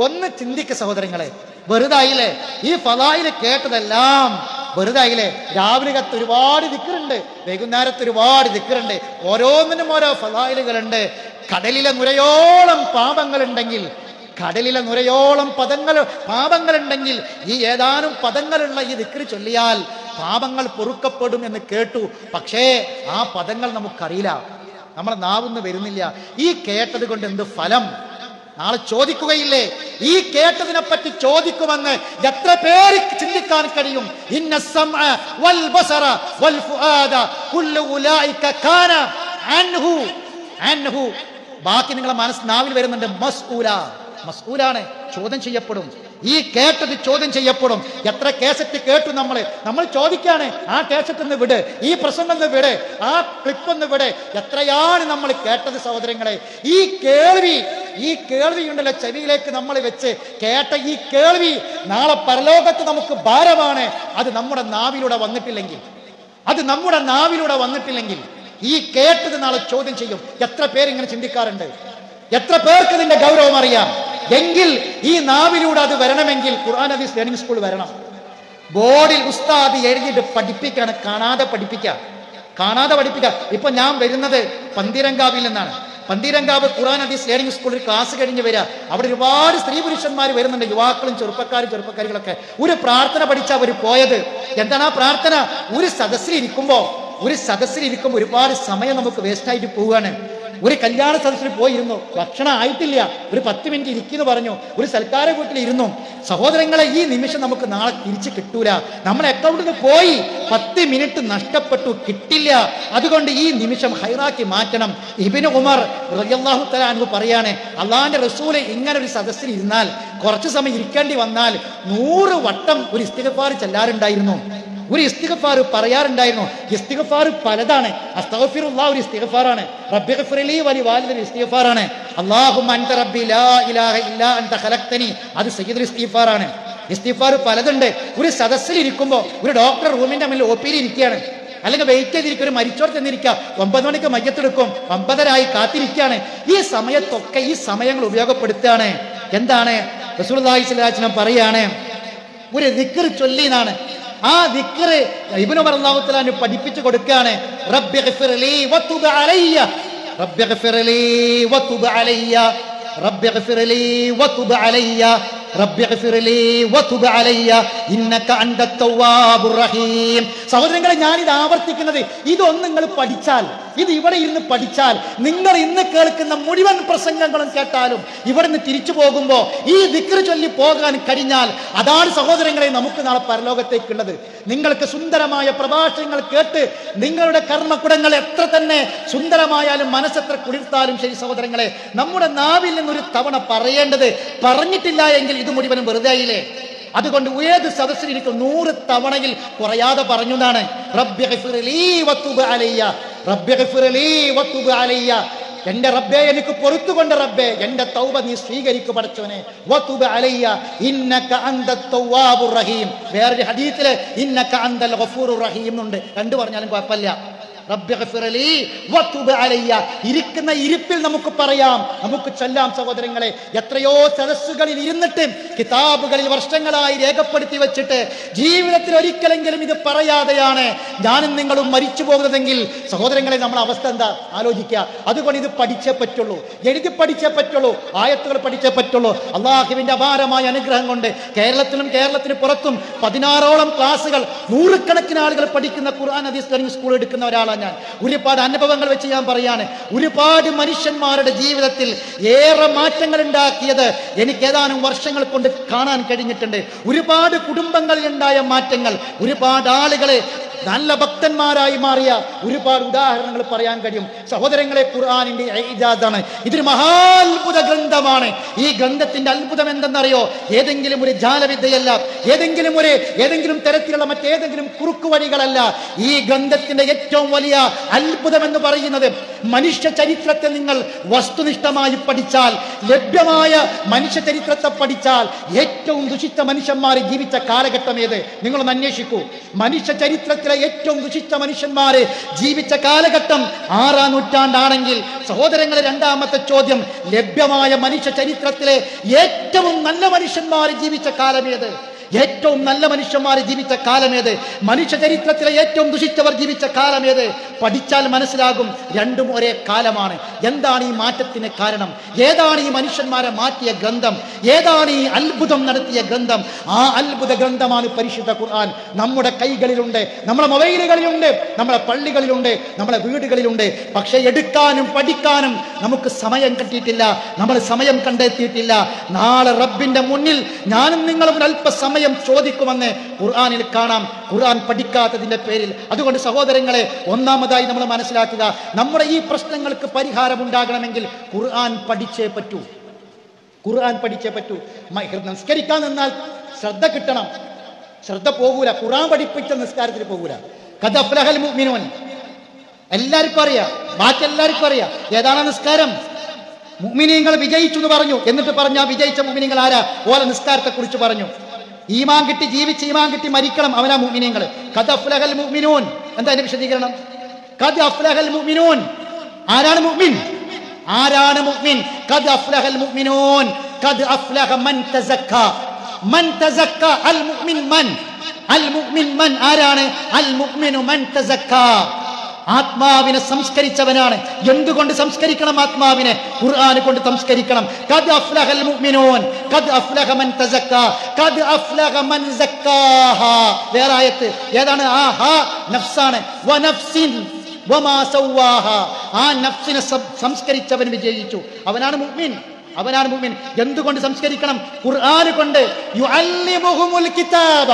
ഒന്ന് ചിന്തിക്ക് സഹോദരങ്ങളെ, വെറുതായില്ലേ? ഈ ഫളായില് കേട്ടതെല്ലാം വെറുതായില്ലേ? രാവിലത്തെ ഒരുപാട് ദിക്റുണ്ട്, വൈകുന്നേരത്ത് ഒരുപാട് ദിക്റുണ്ട്, ഓരോന്നിനും ഓരോ ഫളായിലുകളുണ്ട്. കടലിലെ നുരയോളം പാപങ്ങളുണ്ടെങ്കിൽ, കടലിലെ നുരയോളം പാപങ്ങളുണ്ടെങ്കിൽ ഈ ഏതാനും പദങ്ങളുള്ള ഈ ദിക്ർ ചൊല്ലിയാൽ പാപങ്ങൾ പൊറുക്കപ്പെടും എന്ന് കേട്ടു. പക്ഷേ ആ പദങ്ങൾ നമുക്കറിയില്ല, നമ്മളെ നാവുന്ന് വരുന്നില്ല. ഈ കേട്ടത് കൊണ്ട് എന്ത് ഫലം? നാളെ ചോദിക്കുകയില്ലേ? ഈ കേട്ടതിനെ പറ്റി ചോദിക്കുമെന്ന് എത്ര പേര് ചിന്തിക്കാൻ കഴിയും? ഇന്ന സമഅ വൽ ബസറ വൽ ഫുആദ കുല്ലു ഉലൈക കാന അൻഹു. ബാക്കി നിങ്ങളെ മനസ്സ് നാവിൽ വരുന്നുണ്ട്. മസ്ഊലാണ്, ചോദ്യം ചെയ്യപ്പെടും. ഈ കേട്ടത് ചോദ്യം ചെയ്യപ്പെടും. എത്ര കേസറ്റ് കേട്ടു നമ്മൾ ചോദിക്കാണ്, ആ കേസറ്റ് ഒന്ന് വിട്, ഈ പ്രസംഗം ഒന്ന് വിട്, ആ ക്ലിപ്പ് ഒന്ന് വിട്. എത്രയാണ് നമ്മൾ കേട്ടത് സഹോദരങ്ങളെ? ഈ കേൾവിയുണ്ടല്ലോ ചെവിയിലേക്ക് നമ്മൾ വെച്ച് കേട്ട ഈ കേൾവി നാളെ പരലോകത്ത് നമുക്ക് ഭാരമാണ്. അത് നമ്മുടെ നാവിലൂടെ വന്നിട്ടില്ലെങ്കിൽ ഈ കേട്ടത് നാളെ ചോദ്യം ചെയ്യും. എത്ര പേരിങ്ങനെ ചിന്തിക്കാറുണ്ട്? എത്ര പേർക്ക് ഇതിന്റെ ഗൗരവം അറിയാം? എങ്കിൽ ഈ നാവിലൂടെ അത് വരണമെങ്കിൽ ഖുർആൻ ഹദീസ് ലേണിംഗ് സ്കൂൾ വരണം. ബോർഡിൽ ഉസ്താദ് എഴുതിയിട്ട് പഠിപ്പിക്കാണ്, കാണാതെ പഠിപ്പിക്കുക. ഇപ്പൊ ഞാൻ വരുന്നത് പന്തീരങ്കാവിൽ നിന്നാണ്. പന്തീരങ്കാവ് ഖുർആൻ ഹദീസ് ലേണിംഗ് സ്കൂളിൽ ക്ലാസ് കഴിഞ്ഞ് വരിക. അവിടെ ഒരുപാട് സ്ത്രീ പുരുഷന്മാർ വരുന്നുണ്ട്, യുവാക്കളും ചെറുപ്പക്കാരികളൊക്കെ. ഒരു പ്രാർത്ഥന പഠിച്ചാൽ അവർ പോയത്. എന്താണ് ആ പ്രാർത്ഥന? ഒരു സദസ്സിലിരിക്കുമ്പോ ഒരുപാട് സമയം നമുക്ക് വേസ്റ്റായിട്ട് പോവുകയാണ്. ഒരു കല്യാണ സദസ്സിൽ പോയിരുന്നു, ഭക്ഷണം ആയിട്ടില്ല, ഒരു 10 മിനിറ്റ് ഇരിക്കുന്നു പറഞ്ഞു, ഒരു സൽക്കാര വീട്ടിൽ ഇരുന്നു. സഹോദരങ്ങളെ, ഈ നിമിഷം നമുക്ക് നാളെ തിരിച്ചു കിട്ടൂല. നമ്മളെ അക്കൗണ്ടിൽ നിന്ന് പോയി 10 മിനിറ്റ് നഷ്ടപ്പെട്ടു, കിട്ടില്ല. അതുകൊണ്ട് ഈ നിമിഷം ഹൈറാക്കി മാറ്റണം. ഇബ്നു ഉമർ റളിയല്ലാഹു തആല അൻഹു പറയാണ്, അള്ളാഹിന്റെ റസൂൽ ഇങ്ങനെ ഒരു സദസ്സിൽ ഇരുന്നാൽ, കുറച്ചു സമയം ഇരിക്കേണ്ടി വന്നാൽ 100 വട്ടം ഒരു ഇസ്തിഗ്ഫാർ ചെല്ലാറുണ്ടായിരുന്നു, ഒരു ഇസ്തിഗ്ഫാർ പറയാറുണ്ടായിരുന്നു. ഇസ്തിഗ്ഫാർ പലതാണ്. അസ്തഗ്ഫിറുല്ലാഹ് ഒരു ഇസ്തിഗ്ഫാറാണ്. റബ്ബിഗ്ഫിർലി വലിവാലിദി ഇസ്തിഗ്ഫാറാണ്. അല്ലാഹുമ്മ അൻത റബ്ബി ലാ ഇലാഹ ഇല്ലാ അൻത ഖലഖ്തനി അത് സയ്യിദുൽ ഇസ്തിഗ്ഫാറാണ്. ഇസ്തിഗ്ഫാർ പലതുണ്ട്. ഒരു സദസ്സിൽ ഇരിക്കുമ്പോൾ ഒരു ഡോക്ടർ റൂമിന്റെ മുന്നിൽ ഒപിയിൽ ഇരിക്കുകയാണ്, അല്ലെങ്കിൽ വെയിറ്റ് ചെയ്തിരിക്കും, ഒരു മരിച്ചോർ ചെന്നിരിക്കുക, 9 മണിക്ക് മയ്യത്തെടുക്കും, 9:30 കാത്തിരിക്കുകയാണ്. ഈ സമയത്തൊക്കെ ഈ സമയങ്ങൾ ഉപയോഗപ്പെടുത്തുകയാണ്. എന്താണ് റസൂലുള്ളാഹി സ്വല്ലല്ലാഹു അലൈഹി വസല്ലം പറയാണ്, ഒരു ദിക്ർ ചൊല്ലിനാണ്. ആ ദിക്ർ ഇബ്നു ഉമർ റളിയല്ലാഹു തആല പഠിപ്പിച്ചു കൊടുക്കുകയാണ്. റബ്ബിഗ്ഫിർലി വതുബ് അലയ്യ, റബ്ബിഗ്ഫിർലി വതുബ് അലയ്യ, റബ്ബിഗ്ഫിർലി വതുബ് അലയ്യ, റബ്ബിഗ്ഫിർലി വതുബ് അലയ്യ ഇന്നക അൻതത് തവ്വാബുർ റഹീം. സഹോദരങ്ങളെ, ഞാനിത് ആവർത്തിക്കുന്നത് ഇതൊന്നും നിങ്ങൾ പഠിച്ചാൽ, ഇത് ഇവിടെ ഇരുന്ന് പഠിച്ചാൽ, നിങ്ങൾ ഇന്ന് കേൾക്കുന്ന മുഴുവൻ പ്രസംഗങ്ങളും കേട്ടാലും ഇവിടെ നിന്ന് തിരിച്ചു പോകുമ്പോൾ ഈ ദിക്ർ ചൊല്ലി പോകാൻ കഴിഞ്ഞാൽ അതാണ് സഹോദരങ്ങളെ നമുക്ക് നാളെ പരലോകത്തേക്കുള്ളത്. നിങ്ങൾക്ക് സുന്ദരമായ പ്രഭാഷണങ്ങൾ കേട്ട് നിങ്ങളുടെ കർമ്മക്കുടങ്ങൾ എത്ര തന്നെ സുന്ദരമായാലും മനസ്സെത്ര കുളിർത്താലും ശരി സഹോദരങ്ങളെ, നമ്മുടെ നാവിൽ നിന്നൊരു തവണ പറയേണ്ടത് പറഞ്ഞിട്ടില്ല എങ്കിൽ ഇത് മുഴുവനും വെറുതെ ആയില്ലേ. അതുകൊണ്ട് ഏത് സദസ്സിൽ എനിക്ക് 100 തവണയിൽ കുറയാതെ പറഞ്ഞു എന്നാണ്. റബ്ബിഗ്ഫിർലി വതുബ് അലയ്യ, റബ്ബിഗ്ഫിർലി വതുബ് അലയ്യ, എന്റെ റബ്ബേ എനിക്ക് പൊറുത്തുകൊണ്ട് റബ്ബേ എന്റെ തൗബ നീ സ്വീകരിക്കു പടച്ചവനെ. വതുബ് അലയ്യ ഇന്നക അൻതത് തവ്വാബുർ റഹീം. വേറൊരു ഹദീസില് ഇന്നക അൻതൽ ഗഫൂറുർ റഹീം എന്നുണ്ട്. രണ്ടു പറഞ്ഞാലും കുഴപ്പമില്ല. റബ്ബിഗ്ഫിർലി വതുബ് അലയ്യ, ഇരിക്കുന്ന ഇരിപ്പിൽ നമുക്ക് പറയാം, നമുക്ക് ചൊല്ലാം സഹോദരങ്ങളെ. എത്രയോ സദസ്സുകളിൽ ഇരുന്നിട്ട് കിതാബുകളിൽ വർഷങ്ങളായി രേഖപ്പെടുത്തി വെച്ചിട്ട് ജീവിതത്തിൽ ഒരിക്കലെങ്കിലും ഇത് പറയാതെയാണ് ഞാനും നിങ്ങളും മരിച്ചു പോകുന്നതെങ്കിൽ സഹോദരങ്ങളെ നമ്മുടെ അവസ്ഥ എന്താ ആലോചിക്കുക. അതുകൊണ്ട് ഇത് പഠിച്ചേ പറ്റുള്ളൂ, എഴുതി പഠിച്ചേ പറ്റുള്ളൂ, ആയത്തുകൾ പഠിച്ചേ പറ്റുള്ളൂ. അള്ളാഹുവിന്റെ അപാരമായ അനുഗ്രഹം കൊണ്ട് കേരളത്തിലും കേരളത്തിന് പുറത്തും 16ഓളം ക്ലാസ്സുകൾ, 100 കണക്കിന് ആളുകൾ പഠിക്കുന്ന ഖുർആൻ ഹദീസ് ലേണിംഗ് സ്കൂൾ എടുക്കുന്ന ഒരാളാണ് ഞാൻ. ഒരുപാട് അനുഭവങ്ങൾ വെച്ച് ഞാൻ പറയാണ്. ഒരുപാട് മനുഷ്യന്മാരുടെ ജീവിതത്തിൽ ഏറെ മാറ്റങ്ങൾ ഉണ്ടാക്കിയത് എനിക്ക് ഏതാനും വർഷങ്ങൾ കൊണ്ട് കാണാൻ കഴിഞ്ഞിട്ടുണ്ട്. ഒരുപാട് കുടുംബങ്ങളിൽ ഉണ്ടായ മാറ്റങ്ങൾ, ഒരുപാട് ആളുകളെ നല്ല ഭക്തന്മാരായി മാറിയ ഒരുപാട് ഉദാഹരണങ്ങൾ പറയാൻ കഴിയും സഹോദരങ്ങളെ. ഖുർആനിന്റെ ഇജാസാണ്. ഇതൊരു മഹാത്ഭുത ഗ്രന്ഥമാണ്. ഈ ഗ്രന്ഥത്തിന്റെ അത്ഭുതം എന്തെന്നറിയോ? ഏതെങ്കിലും ഒരു ജാലവിദ്യയല്ല, ഏതെങ്കിലും തരത്തിലുള്ള മറ്റേതെങ്കിലും കുറുക്കു വഴികളല്ല. ഈ ഗ്രന്ഥത്തിന്റെ ഏറ്റവും വലിയ അത്ഭുതം എന്ന് പറയുന്നത് മനുഷ്യ ചരിത്രത്തെ നിങ്ങൾ വസ്തുനിഷ്ഠമായി പഠിച്ചാൽ, ലഭ്യമായ മനുഷ്യ ചരിത്രത്തെ പഠിച്ചാൽ ഏറ്റവും ദുഷിച്ച മനുഷ്യന്മാർ ജീവിച്ച കാലഘട്ടം ഏത് നിങ്ങളൊന്ന് അന്വേഷിക്കൂ. മനുഷ്യ ചരിത്രത്തിലെ ഏറ്റവും ദുഷിച്ച മനുഷ്യന്മാര് ജീവിച്ച കാലഘട്ടം 6-ാം നൂറ്റാണ്ടാണെങ്കിൽ സഹോദരങ്ങളെ, രണ്ടാമത്തെ ചോദ്യം, ലഭ്യമായ മനുഷ്യ ചരിത്രത്തിലെ ഏറ്റവും നല്ല മനുഷ്യന്മാർ ജീവിച്ച കാലമേത്? ഏറ്റവും നല്ല മനുഷ്യന്മാർ ജീവിച്ച കാലമേത്? മനുഷ്യ ചരിത്രത്തിലെ ഏറ്റവും ദുഷിച്ചവർ ജീവിച്ച കാലമേത്? പഠിച്ചാൽ മനസ്സിലാകും രണ്ടും ഒരേ കാലമാണ്. എന്താണ് ഈ മാറ്റത്തിന് കാരണം? ഏതാണ് ഈ മനുഷ്യന്മാരെ മാറ്റിയ ഗ്രന്ഥം? ഏതാണ് ഈ അത്ഭുതം നടത്തിയ ഗ്രന്ഥം? ആ അത്ഭുത ഗ്രന്ഥമാണ് പരിശുദ്ധ ഖുർആൻ. നമ്മുടെ കൈകളിലുണ്ട്, നമ്മുടെ മൊബൈലുകളിലുണ്ട്, നമ്മുടെ പള്ളികളിലുണ്ട്, നമ്മുടെ വീടുകളിലുണ്ട്. പക്ഷെ എടുക്കാനും പഠിക്കാനും നമുക്ക് സമയം കിട്ടിയിട്ടില്ല, നമ്മൾ സമയം കണ്ടെത്തിയിട്ടില്ല. നാളെ റബ്ബിന്റെ മുന്നിൽ ഞാനും നിങ്ങളും അല്പസമയം ചോദിക്കുമെന്ന് ഖുർആനിൽ കാണാം, ഖുർആൻ പഠിക്കാത്തതിന്റെ പേരിൽ. അതുകൊണ്ട് സഹോദരങ്ങളെ, ഒന്നാമതായി നമ്മൾ മനസ്സിലാക്കുക, നമ്മുടെ ഈ പ്രശ്നങ്ങൾക്ക് പരിഹാരം ഉണ്ടാകണമെങ്കിൽ ഖുർആൻ പഠിച്ചേ പറ്റൂ. ഖുർആൻ പഠിച്ചേ പറ്റൂ. നിസ്കരിക്കാൻ നിന്നാൽ ശ്രദ്ധ കിട്ടണം, ശ്രദ്ധ പോകൂല. ഖുർആൻ പഠിപ്പിച്ച നിസ്കാരത്തിൽ പോകൂല. ഖദ് അഫ്ലഹൽ മുഅ്മിനൂൻ എല്ലാവർക്കും അറിയാം, ബാക്കി എല്ലാവർക്കും അറിയാം. ഏതാണ് നിസ്കാരം? മുഅ്മിനീങ്ങൾ വിജയിച്ചു എന്ന് പറഞ്ഞു. എന്നിട്ട് പറഞ്ഞ വിജയിച്ച മുഅ്മിനീങ്ങൾ ആരാ? ഓലെ നിസ്കാരത്തെ കുറിച്ച് പറഞ്ഞു. ഈമാൻ കിട്ടി ജീവിച്ച് ഈമാൻ കിട്ടി മരിക്കണം, അവനാ മുഅ്മിനീങ്ങൾ. ഖദ് അഫ്ലഹൽ മുഅ്മിനൂൻ. എന്താ അതിന്റെ വിശദീകരണം? ഖദ് അഫ്ലഹൽ മുഅ്മിനൂൻ. ആരാണ് മുഅ്മിൻ? ആരാണ് മുഅ്മിൻ? ഖദ് അഫ്ലഹൽ മുഅ്മിനൂൻ. ഖദ് അഫ്ലഹ മൻ തസക്ക. മൻ തസക്ക. അൽ മുഅ്മിൻ മൻ? അൽ മുഅ്മിൻ മൻ? ആരാണ്? അൽ മുഅ്മിനു മൻ തസക്ക. ആത്മാവിനെ സംസ്കരിച്ചവനാണ്. എന്തുകൊണ്ട് സംസ്കരിക്കണം ആത്മാവിനെ? ഖുർആൻ കൊണ്ട് സംസ്കരിക്കണം. ഖദ് അഫ്ലഹൽ മുഅ്മിനൂൻ. ഖദ് അഫ്ലഹ മൻ തസക്ക. ഖദ് അഫ്ലഹ മൻ സക്കാഹ. വേറെ ആയത്ത് ഏതാണ്? ആഹാ നഫ്സാണ്. വനഫ്സിൻ വമാ സവ്വാഹ. ആ നഫ്സിനെ സംസ്കരിച്ചവൻ വിജയിച്ചു, അവനാണ് മുഅ്മിൻ, അവനാണ് മുഅ്മിൻ. എന്തുകൊണ്ട് സംസ്കരിക്കണം? ഖുർആൻ കൊണ്ട്. യുഅല്ലിമുഹുമുൽ കിതാബ.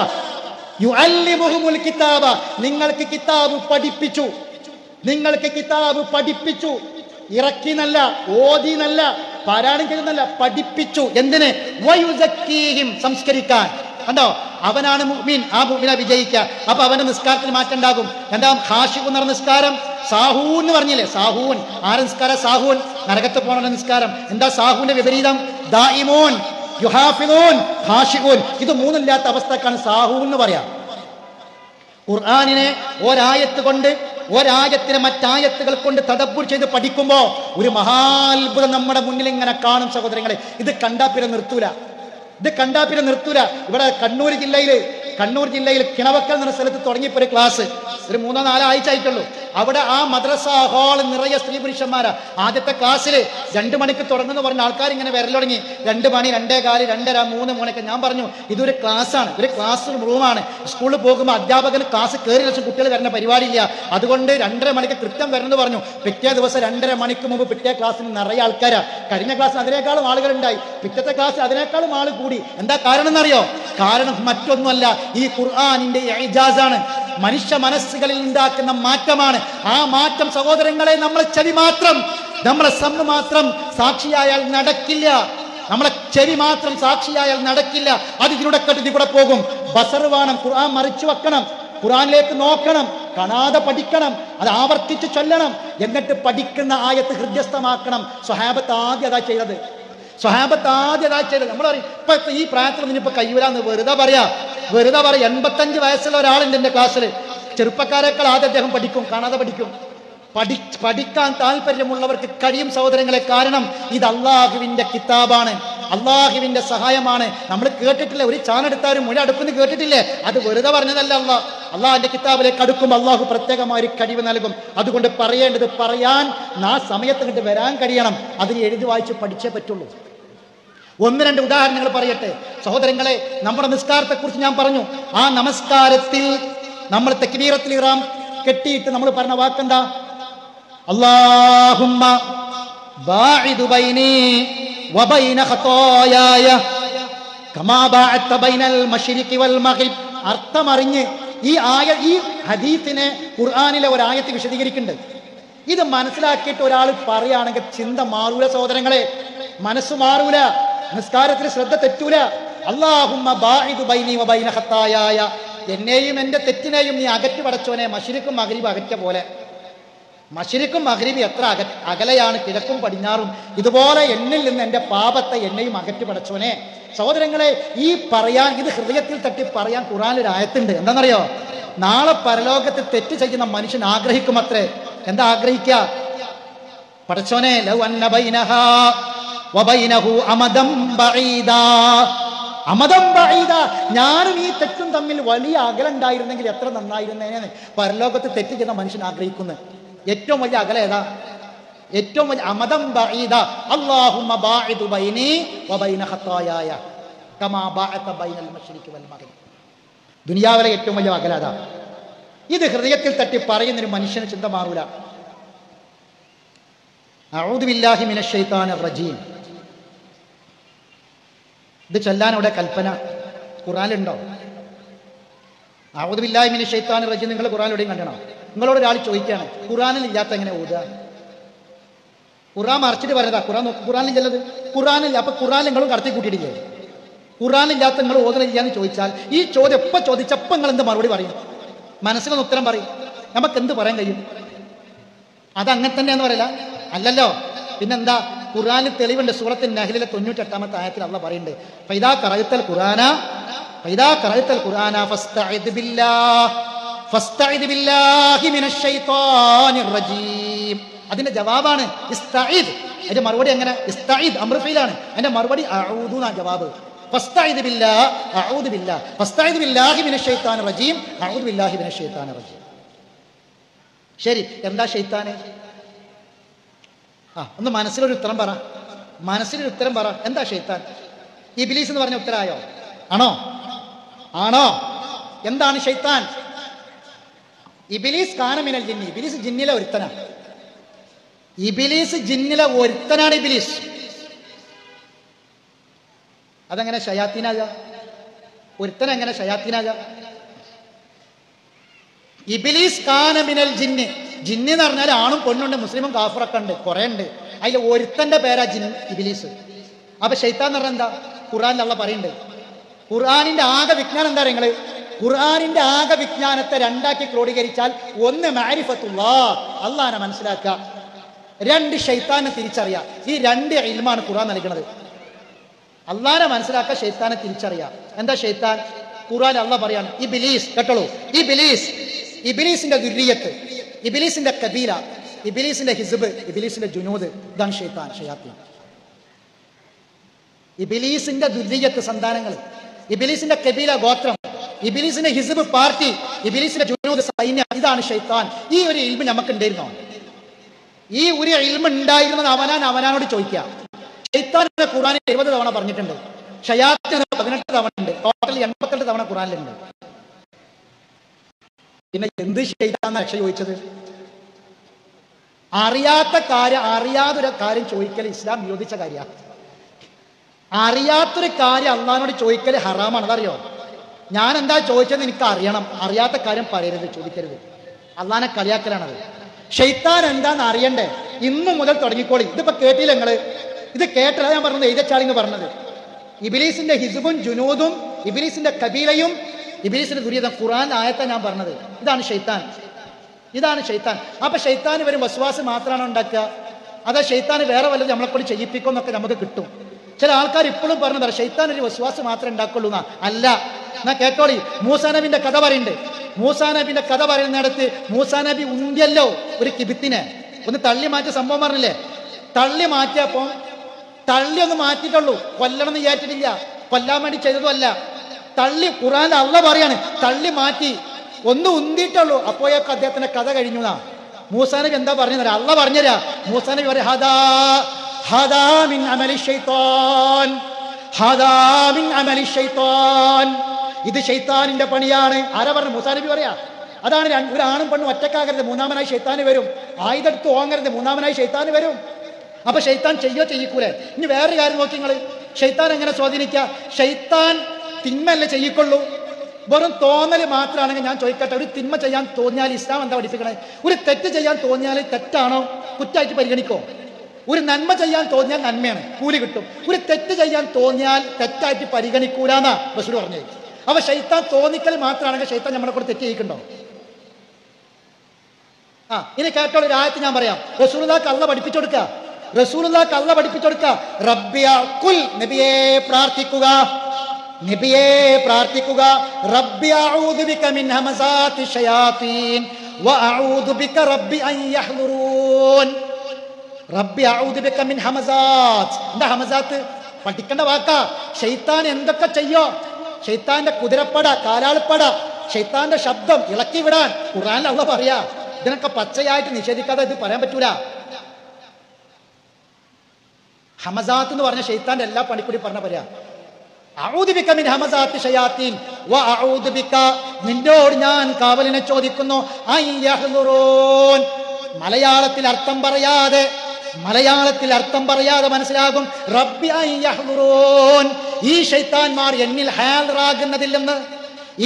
യുഅല്ലിമുഹുമുൽ കിതാബ. നിങ്ങൾക്ക് കിതാബ് പഠിപ്പിച്ചു, നിങ്ങൾക്ക് കിതാബ് പഠിപ്പിച്ചു. ഇറക്കി എന്നല്ല, ഓതി എന്നല്ല, പാരായണം ചെയ്തെന്നല്ല, പഠിപ്പിച്ചു. എന്തിന്? വയുസക്കീഹിം, സംസ്കരിക്കാൻ. കണ്ടോ? അവനാണ് മുഅ്മിൻ, ആ മുഅ്മിനെ വിജയിക്കുക. അപ്പൊ അവന്റെ നിസ്കാരത്തിന് മാറ്റം ഉണ്ടാകും. എന്താ? ഖാശിഉ എന്ന നിസ്കാരം. സാഹൂൻ എന്ന് പറഞ്ഞില്ലേ? സാഹൂൻ ആരെ നിസ്കാരം? സാഹൂൻ നരകത്ത് പോണ നിസ്കാരം. എന്താ സാഹൂന്റെ വിപരീതം? ദായിമൂൻ, യുഹാഫിദൂൻ, ഖാശിഊൻ. ഇത് മൂന്നില്ലാത്ത അവസ്ഥക്കാണ് സാഹൂൻ എന്ന് പറയാം. ഖുർആനിനെ ഒരായത്ത് കൊണ്ട്, ഒരായത്തിനെ മറ്റായത്തുകൾ കൊണ്ട് തദബ്ബുർ ചെയ്ത് പഠിക്കുമ്പോൾ ഒരു മഹാത്ഭുതം നമ്മുടെ മുന്നിൽ ഇങ്ങനെ കാണും സഹോദരങ്ങളെ. ഇത് കണ്ടാ പിന്നെ നിർത്തൂല. ഇത് കണ്ടാ പിന്നെ നിർത്തൂല. ഇവിടെ കണ്ണൂർ ജില്ലയിൽ കിണവക്കൽ എന്ന സ്ഥലത്ത് തുടങ്ങിയപ്പോ ഒരു ക്ലാസ് ഒരു 3-4 ആഴ്ച ആയിട്ടുള്ളൂ. അവിടെ ആ മദ്രസ ഹാൾ നിറയെ സ്ത്രീ പുരുഷന്മാരാ. ആദ്യത്തെ ക്ലാസ്സിൽ 2 മണിക്ക് തുടങ്ങുന്നു പറഞ്ഞ ആൾക്കാർ ഇങ്ങനെ വരൽ തുടങ്ങി. 2 മണി, 2:15, 2:30, 3 മണിക്ക്. ഞാൻ പറഞ്ഞു ഇതൊരു ക്ലാസ്സാണ്, ഒരു ക്ലാസ് റൂമാണ്. സ്കൂളിൽ പോകുമ്പോൾ അധ്യാപകന് ക്ലാസ് കയറി ലക്ഷം കുട്ടികൾ വരുന്ന പരിപാടിയില്ല. അതുകൊണ്ട് 2:30 മണിക്ക് കൃത്യം വരണമെന്ന് പറഞ്ഞു. പിറ്റേ ദിവസം 2:30 മണിക്ക് മുമ്പ് പിറ്റേ ക്ലാസ്സിൽ നിറയെ ആൾക്കാരാ. കഴിഞ്ഞ ക്ലാസ്സിൽ അതിനേക്കാളും ആളുകൾ ഉണ്ടായി, പിറ്റത്തെ ക്ലാസ്സിൽ അതിനേക്കാളും ആൾ കൂടി. എന്താ കാരണം എന്നറിയോ? കാരണം മറ്റൊന്നുമല്ല, ഈ ഖുർആനിന്റെ ഇജാസാണ്, മനുഷ്യ മനസ്സുകളിൽ ഉണ്ടാക്കുന്ന മാറ്റമാണ്. ആ മാറ്റം സഹോദരങ്ങളെ നമ്മളെ ചെവി മാത്രം, നമ്മളെ സമ്മ മാത്രം സാക്ഷിയായാൽ നടക്കില്ല. നമ്മളെ ചെവി മാത്രം സാക്ഷിയായാൽ നടക്കില്ല. അത് ഇതിലൂടെ കെട്ടി കൂടെ പോകും. ബസർ വേണം, ഖുർആൻ മറിച്ചു വെക്കണം, ഖുർആനിലേക്ക് നോക്കണം, കാണാതെ പഠിക്കണം, അത് ആവർത്തിച്ച് ചൊല്ലണം. എന്നിട്ട് പഠിക്കുന്ന ആയത്ത് ഹൃദ്യസ്ഥമാക്കണം. സ്വഹാബത്ത് ആദ്യം അതാ ചെയ്തത്. നമ്മൾ പറയും ഇപ്പൊ ഈ പ്രായത്തിൽ നിന്നിപ്പോ കയ്യൂലാന്ന് വെറുതെ പറയാ. 85 വയസ്സുള്ള ഒരാളുണ്ട് എന്റെ ക്ലാസ്സിൽ. ചെറുപ്പക്കാരെക്കാൾ ആദ്യം അദ്ദേഹം പഠിക്കും, കാണാതെ പഠിക്കും. പഠിക്കാൻ താല്പര്യമുള്ളവർക്ക് കഴിയും സഹോദരങ്ങളെ. കാരണം ഇത് അള്ളാഹുവിന്റെ കിതാബാണ്, അള്ളാഹുവിന്റെ സഹായമാണ്. നമ്മൾ കേട്ടിട്ടില്ല, ഒരു ചാനെടുത്താലും മുഴ അടുപ്പെന്ന് കേട്ടിട്ടില്ലേ? അത് വെറുതെ പറഞ്ഞതല്ല. അള്ളാഹിന്റെ കിതാബിലേക്ക് അടുക്കും അള്ളാഹു പ്രത്യേകമായ ഒരു കഴിവ് നൽകും. അതുകൊണ്ട് പറയേണ്ടത് പറയാൻ ആ സമയത്ത് കണ്ട് വരാൻ കഴിയണം. അതിന് എഴുതി വായിച്ച് പഠിച്ചേ പറ്റുള്ളൂ. 1-2 ഉദാഹരണങ്ങൾ പറയട്ടെ സഹോദരങ്ങളെ. നമ്മുടെ നിസ്കാരത്തെക്കുറിച്ച് ഞാൻ പറഞ്ഞു. ആ നമസ്കാരത്തിൽ നമ്മൾ തക്ബീറത്തുൽ ഇഹ്റാം കെട്ടിയിട്ട് നമ്മൾ പറഞ്ഞ വാക്കെന്താ? അല്ലാഹുമ്മ ബാഇദ് ബൈനി വബൈന ഖതായായ കമാ ബഅഅത ബൈനൽ മശ്രിഖി വൽ മഗ്രിബ്. അർത്ഥമറിഞ്ഞ് ഈ ഹദീസിനെ ഖുർആനിലെ ഒരു ആയത്ത് വിശദീകരിക്കുന്നുണ്ട്. ഇത് മനസ്സിലാക്കിയിട്ട് ഒരാൾ പറയുകയാണെങ്കിൽ ചിന്ത മാറൂല സഹോദരങ്ങളെ, മനസ്സ് മാറൂല, നിസ്കാരത്തിൽ ശ്രദ്ധ തെറ്റൂല. അല്ലാഹുമ്മ ബാഇദ് ബൈനി വബൈന ഖതായായ, എന്നെയും എൻ്റെ തെറ്റിനെയും നീ അകറ്റി പടച്ചോനെ. മശ്രിഖും മഗ്രിബ് അകറ്റ പോലെ. മശ്രിഖും മഗ്രിബ് എത്ര അകലെയാണ്, കിഴക്കും പടിഞ്ഞാറും. ഇതുപോലെ എന്നിൽ നിന്ന് എൻ്റെ പാപത്തെ എന്നെയും അകറ്റി പടച്ചോനെ. സഹോദരങ്ങളെ, ഈ പറയാൻ, ഇത് ഹൃദയത്തിൽ തട്ടി പറയാൻ ഖുർആനിൽ ആയത്തുണ്ട്. എന്താണെന്നറിയോ? നാളെ പരലോകത്ത് തെറ്റ് ചെയ്യുന്ന മനുഷ്യൻ ആഗ്രഹിക്കുമത്രേ. എന്താ ആഗ്രഹിക്കുക? പടച്ചോനെ ലൗ അന്ന ബൈനഹാ വബൈനഹു അമദം ബഈദാ, അമദം ബഈദ, ഞാനും ഈ തെറ്റും തമ്മിൽ വലിയ അകലുണ്ടായിരുന്നെങ്കിൽ എത്ര നന്നായിരുന്നേനെ പരലോകത്ത് തെറ്റ് ചെയ്യുന്ന മനുഷ്യൻ ആഗ്രഹിക്കുന്നു. ഏറ്റവും വലിയ അകല ഏതാ? ഏറ്റവും വലിയ അമദം ബഈദ. അല്ലാഹുമ്മ ബാഇദ് ബൈനി വബൈന ഖതായായ കമാ ബഅഅത ബൈനൽ മശ്രിഖി വൽ മഗ്രിബ്. ദുനിയാവിലെ ഏറ്റവും വലിയ അകല അതാ. ഇത് ഹൃദയത്തിൽ തട്ടി പറയുന്നൊരു മനുഷ്യന് ചിന്ത മാറൂല. അഊദു ബില്ലാഹി മിനശ് ശൈത്താനിർ റജീം. ഇത് ചൊല്ലാൻ ഇവിടെ കൽപ്പന ഖുർആനിലുണ്ടോ? അഊദു ബില്ലാഹി മിനശ് ശൈത്താനിർ റജീം നിങ്ങൾ ഖുർആനിലെവിടെയും കണ്ടണോ? നിങ്ങളോട് ഒരാൾ ചോദിക്കുകയാണ് ഖുർആനിൽ ഇല്ലാത്ത എങ്ങനെ ഓതുക? ഖുർആൻ മറിച്ചിട്ട് പറയുന്നതാ. ഖുർആനിൽ ഖുർആനില്ല. അപ്പൊ ഖുർആൻ നിങ്ങളും കടത്തി കൂട്ടിയിട്ടില്ലേ? ഖുർആനില്ലാത്ത നിങ്ങൾ ഓതണില്ലാന്ന് ചോദിച്ചാൽ ഈ ചോദ്യം എപ്പോൾ ചോദിച്ചപ്പോൾ നിങ്ങൾ എന്ത് മറുപടി പറയും? മനസ്സിലൊന്ന് ഉത്തരം പറയും. നമുക്ക് എന്ത് പറയാൻ കഴിയും? അതങ്ങനെ തന്നെയാന്ന് പറയില്ല. അല്ലല്ലോ, പിന്നെന്താ? ഖുർആനിൽ തെളിവുണ്ട്. സൂറത്തുൻ നഹ്ലിലെ 98-ാമത്തെ ആയത്തിൽ അള്ളാഹ് പറയുന്നുണ്ട്, ഫൈദാ ഖറഅതൽ ഖുർആന ഫസ്തഇദ് ബില്ലാഹി മിനശ് ശൈത്വാനിർ റജീം. അതിന്റെ ജവാബാണ് ഇസ്തഈദ്. അതിന്റെ മറുപടി എങ്ങനെ? ഇസ്തഈദ് അംറു ഫീലാണ്, അതിന്റെ മറുപടി അഊദു എന്നാ ജവാബ്. ഫസ്തഈദ് ബില്ലാഹ് അഊദു ബില്ലാഹ് ഫസ്തഈദ് ബില്ലാഹി മിനശ് ശൈത്വാനിർ റജീം അഊദു ബില്ലാഹി മിനശ് ശൈത്വാനിർ റജീം. ശരി, എന്താ ശൈത്താന്? ഒന്ന് മനസ്സിലൊരു ഉത്തരം പറ. എന്താ ശൈത്താൻ? ഇബ്ലീസ് എന്ന് പറഞ്ഞ ഉത്തരായോ? ആണോ? എന്താണ് ശൈത്താൻ? ഇബ്ലീസ് കാന മിനൽ ജിന്നി. ഇബ്ലീസ് ജിന്നിലെ ഒരുത്തനാണ്. ഇബ്ലീസ്. അതെങ്ങനെ ശയാത്തീനാകുക? ഒരുത്തൻ എങ്ങനെ ശയാത്തീനാകുക? ഇബ്ലീസ് കാന മിനൽ ജിന്നി. ജിന്ന് എന്ന് പറഞ്ഞാൽ ആണും പെണ്ണുണ്ട്, മുസ്ലിമും കാഫറൊക്കെ ഉണ്ട്, കുറെ ഉണ്ട്. അതിൽ ഒരുത്തന്റെ പേരാ ഇബ്ലീസ്. അപ്പൊ ശൈത്താൻ എന്ന് പറഞ്ഞാൽ എന്താ? ഖുർആനിൽ അള്ളാഹ് പറയുന്നുണ്ട്. ഖുർആനിന്റെ ആകെ വിജ്ഞാനം എന്താ നിങ്ങള്? ഖുർആനിന്റെ ആകെ വിജ്ഞാനത്തെ രണ്ടാക്കി ക്രോഡീകരിച്ചാൽ 1 മഅരിഫത്തുല്ലാഹ്, അള്ളാഹനെ മനസ്സിലാക്കുക. 2 ശൈത്താനെ തിരിച്ചറിയാം. ഈ 2 ഇൽമാണ് ഖുർആൻ നൽകുന്നത്. അള്ളാഹനെ മനസ്സിലാക്കുക, ശൈത്താനെ തിരിച്ചറിയാം. എന്താ ശൈത്താൻ? ഖുർആൻ അള്ളാഹ് പറയാണ് ഇബ്ലീസ്. കേട്ടോളൂ, ഇബ്ലീസിന്റെ ദുർരിയത്ത്, ഇബ്ലീസിന്റെ കബീല, ഇബ്ലീസിന്റെ ഹിസ്ബ്, ഇബ്ലീസിന്റെ ജുനൂദ്, ഇതാണ് ശൈത്താൻ, ശയാത്തീൻ. ഇബിലീസിന്റെ ദുര്യത്ത് സന്താനങ്ങൾ, ഇബിലീസിന്റെ കബീല ഗോത്രം, ഇബിലീസിന്റെ ഹിസ്ബ് പാർട്ടി, ഇബിലീസിന്റെ ജുനൂദ് സൈന്യം, ഇതാണ് ശൈത്താൻ. ഈ ഒരു ഇൽമ് നമുക്ക് ഉണ്ടായിരുന്നോ? ഈ ഒരു ഇൽമ് ഉണ്ടായിരുന്നത് അവനാനോട് ചോദിക്കുക. ശൈത്താൻ ഖുർആനിൽ 20 തവണ പറഞ്ഞിട്ടുണ്ട്, ഷയാത്തീൻ 18 തവണ ഉണ്ട്, ടോട്ടൽ 88 തവണ ഖുർആനിലുണ്ട്. പിന്നെ എന്ത് ശൈത്താൻ രക്ഷ ചോദിച്ചത്? അറിയാത്തൊരു കാര്യം ചോദിക്കൽ ഇസ്ലാം വിരോധിച്ച കാര്യമാണ്. അറിയാത്തൊരു കാര്യം അള്ളാഹിനോട് ചോദിക്കൽ ഹറാമാണ്. അതറിയോ? ഞാൻ എന്താ ചോദിച്ചതെന്ന് എനിക്ക് അറിയണം, അറിയാത്ത കാര്യം പറയരുത്, ചോദിക്കരുത്. അള്ളാഹിനെ കളിയാക്കലാണത്. ശൈത്താൻ എന്താന്ന് അറിയണ്ടേ? ഇന്നു മുതൽ തുടങ്ങിക്കോളി. ഇതിപ്പോ കേട്ടില്ല നിങ്ങള്? ഇത് കേട്ടല്ല ഞാൻ പറഞ്ഞത്, എഴുതച്ചാളിന്ന് പറഞ്ഞത്. ഇബിലീസിന്റെ ഹിസ്ബും ജുനൂദും ഇബിലീസിന്റെ കബീലയും ഇബിലീസിന്റെ ദുരിതം ഖുർആൻ ആയത്താ ഞാൻ പറഞ്ഞത്. ഇതാണ് ശൈത്താൻ, ഇതാണ് ശൈത്താൻ. അപ്പൊ ശൈത്താൻ ഇവരും വസ്വാസ് മാത്രമാണ് ഉണ്ടാക്കുക, അതാ ശൈത്താൻ വേറെ വല്ലതും നമ്മളെക്കൊണ്ട് ചെയ്യിപ്പിക്കും എന്നൊക്കെ നമുക്ക് കിട്ടും. ചില ആൾക്കാർ ഇപ്പോഴും പറഞ്ഞത് ശൈത്താൻ ഒരു വസ്വാസ് മാത്രമേ ഉണ്ടാക്കുള്ളൂ എന്നാ. അല്ല, എന്നാ കേട്ടോളി. മൂസാ നബിന്റെ കഥ പറയുന്നുണ്ട്. മൂസാ നബിന്റെ കഥ പറയുന്നിടത്ത് മൂസാ നബി ഉന്തിയല്ലോ ഒരു കിബിത്തിനെ, ഒന്ന് തള്ളി മാറ്റിയ സംഭവം പറഞ്ഞില്ലേ? തള്ളി മാറ്റിയപ്പോ തള്ളി ഒന്ന് മാറ്റിയിട്ടുള്ളൂ, കൊല്ലണം എന്ന് വിചാരിച്ചിട്ടില്ല, കൊല്ലാൻ വേണ്ടി ചെയ്തതും അല്ല. തള്ളി ഖുർആനിൽ അള്ളാഹ് പറയാണ് തള്ളി മാറ്റി, ഒന്ന് ഉന്തിയിട്ടുള്ളൂ. അപ്പോഴൊക്കെ അദ്ദേഹത്തിന്റെ കഥ കഴിഞ്ഞു എന്നാ. മൂസാ നബി എന്താ പറഞ്ഞു തരാം? അള്ളാഹ് പറഞ്ഞുതരാ. മൂസാ നബി പറയാ ഹദാ മിൻ അമലി ശൈത്താൻ, ഹദാ മിൻ അമലി ശൈത്താൻ. ഇത് ശൈത്താനിന്റെ പണിയാണ്. ആരാ പറഞ്ഞു? മൂസാ നബി പറയാ. അതാണ് ഒരു ആണും പെണ്ണും ഒറ്റക്കാകരുത്, മൂന്നാമനായി ശൈത്താന് വരും. ആയുധെടുത്ത് ഓങ്ങരുത്, മൂന്നാമനായി ശൈത്താന് വരും. അപ്പൊ ശൈത്താൻ ചെയ്യിക്കൂലേ? ഇനി വേറൊരു കാര്യം നോക്കി നിങ്ങൾ, ശൈത്താൻ എങ്ങനെ സ്വാധീനിക്കുക? ശൈത്താൻ തിന്മല്ലേ ചെയ്യിക്കൊള്ളൂ, വെറും തോന്നൽ മാത്രമാണെങ്കിൽ ഞാൻ ചോദിക്കട്ടെ, ഒരു തിന്മ ചെയ്യാൻ തോന്നിയാൽ ഇസ്ലാം എന്താ പഠിപ്പിക്കണേ? ഒരു തെറ്റ് ചെയ്യാൻ തോന്നിയാൽ തെറ്റാണോ, കുറ്റമായിട്ട് പരിഗണിക്കോ? ഒരു നന്മ ചെയ്യാൻ തോന്നിയാൽ നന്മയാണ്, കൂലി കിട്ടും. ഒരു തെറ്റ് ചെയ്യാൻ തോന്നിയാൽ തെറ്റായിട്ട് പരിഗണിക്കൂലെന്നാ റസൂൽ പറഞ്ഞത്. അപ്പൊ ശൈത്താൻ തോന്നിക്കൽ മാത്രമാണെങ്കിൽ ശൈത്താൻ നമ്മളെ കൂടെ തെറ്റ് ചെയ്യിക്കണ്ടോ? ഇനി കേട്ടോളൂ, ഒരു ആയത്ത് ഞാൻ പറയാം. റസൂലുള്ളാഹിക്ക് അല്ലാഹ് പഠിപ്പിച്ചു കൊടുക്കുക, റസൂലുള്ളാഹിക്ക് അല്ലാഹ് പഠിപ്പിച്ചു കൊടുക്കുക. റബ്ബിയഖുൽ, നബിയെ പ്രാർത്ഥിക്കുക, നബിയെ പ്രാർത്ഥിക്കുക. റബ്ബി അഊദു ബിക മിൻ ഹമസാത്തി ശയാത്തീൻ വ അഊദു ബിക റബ്ബി അൻ യഹ്ദുറൂൻ. റബ്ബി അഊദു ബിക മിൻ ഹമസാത്ത്. എന്താ ഹമസാത്ത്? പഠിക്കേണ്ട വാക്കാ. ശൈത്താൻ എന്തൊക്കെ ചെയ്യോ, ശൈത്താന്റെ കുതിരപ്പട, കാലാൾപ്പട, ശൈത്താന്റെ ശബ്ദം ഇളക്കി വിടാൻ ഖുർആനിൽ അല്ലാഹ് പറയാ. ഇതിനൊക്കെ പച്ചയായിട്ട് നിഷേധിക്കാതെ ഇത് പറയാൻ പറ്റൂല. ഹമസാത്ത് എന്ന് പറഞ്ഞ ശൈത്താന്റെ എല്ലാ പണിക്കൂടി പറഞ്ഞ പറയാ. അഊദു ബിക മിൻ ഹമസാത്തി ശയാത്തീൻ വ അഊദു ബിക, നിന്നോട് ഞാൻ കാവലിനെ ചോദിക്കുന്നു, അൻ യഹ്ദുറൂൻ. മലയാളത്തിൽ അർത്ഥം പറയാതെ മനസ്സിലാകും. റബ്ബി അൻ യഹ്ദുറൂൻ. ഈ ശൈത്താൻമാർ എന്നിൽ ഹാദിറാകുന്നതില്ലെന്ന്,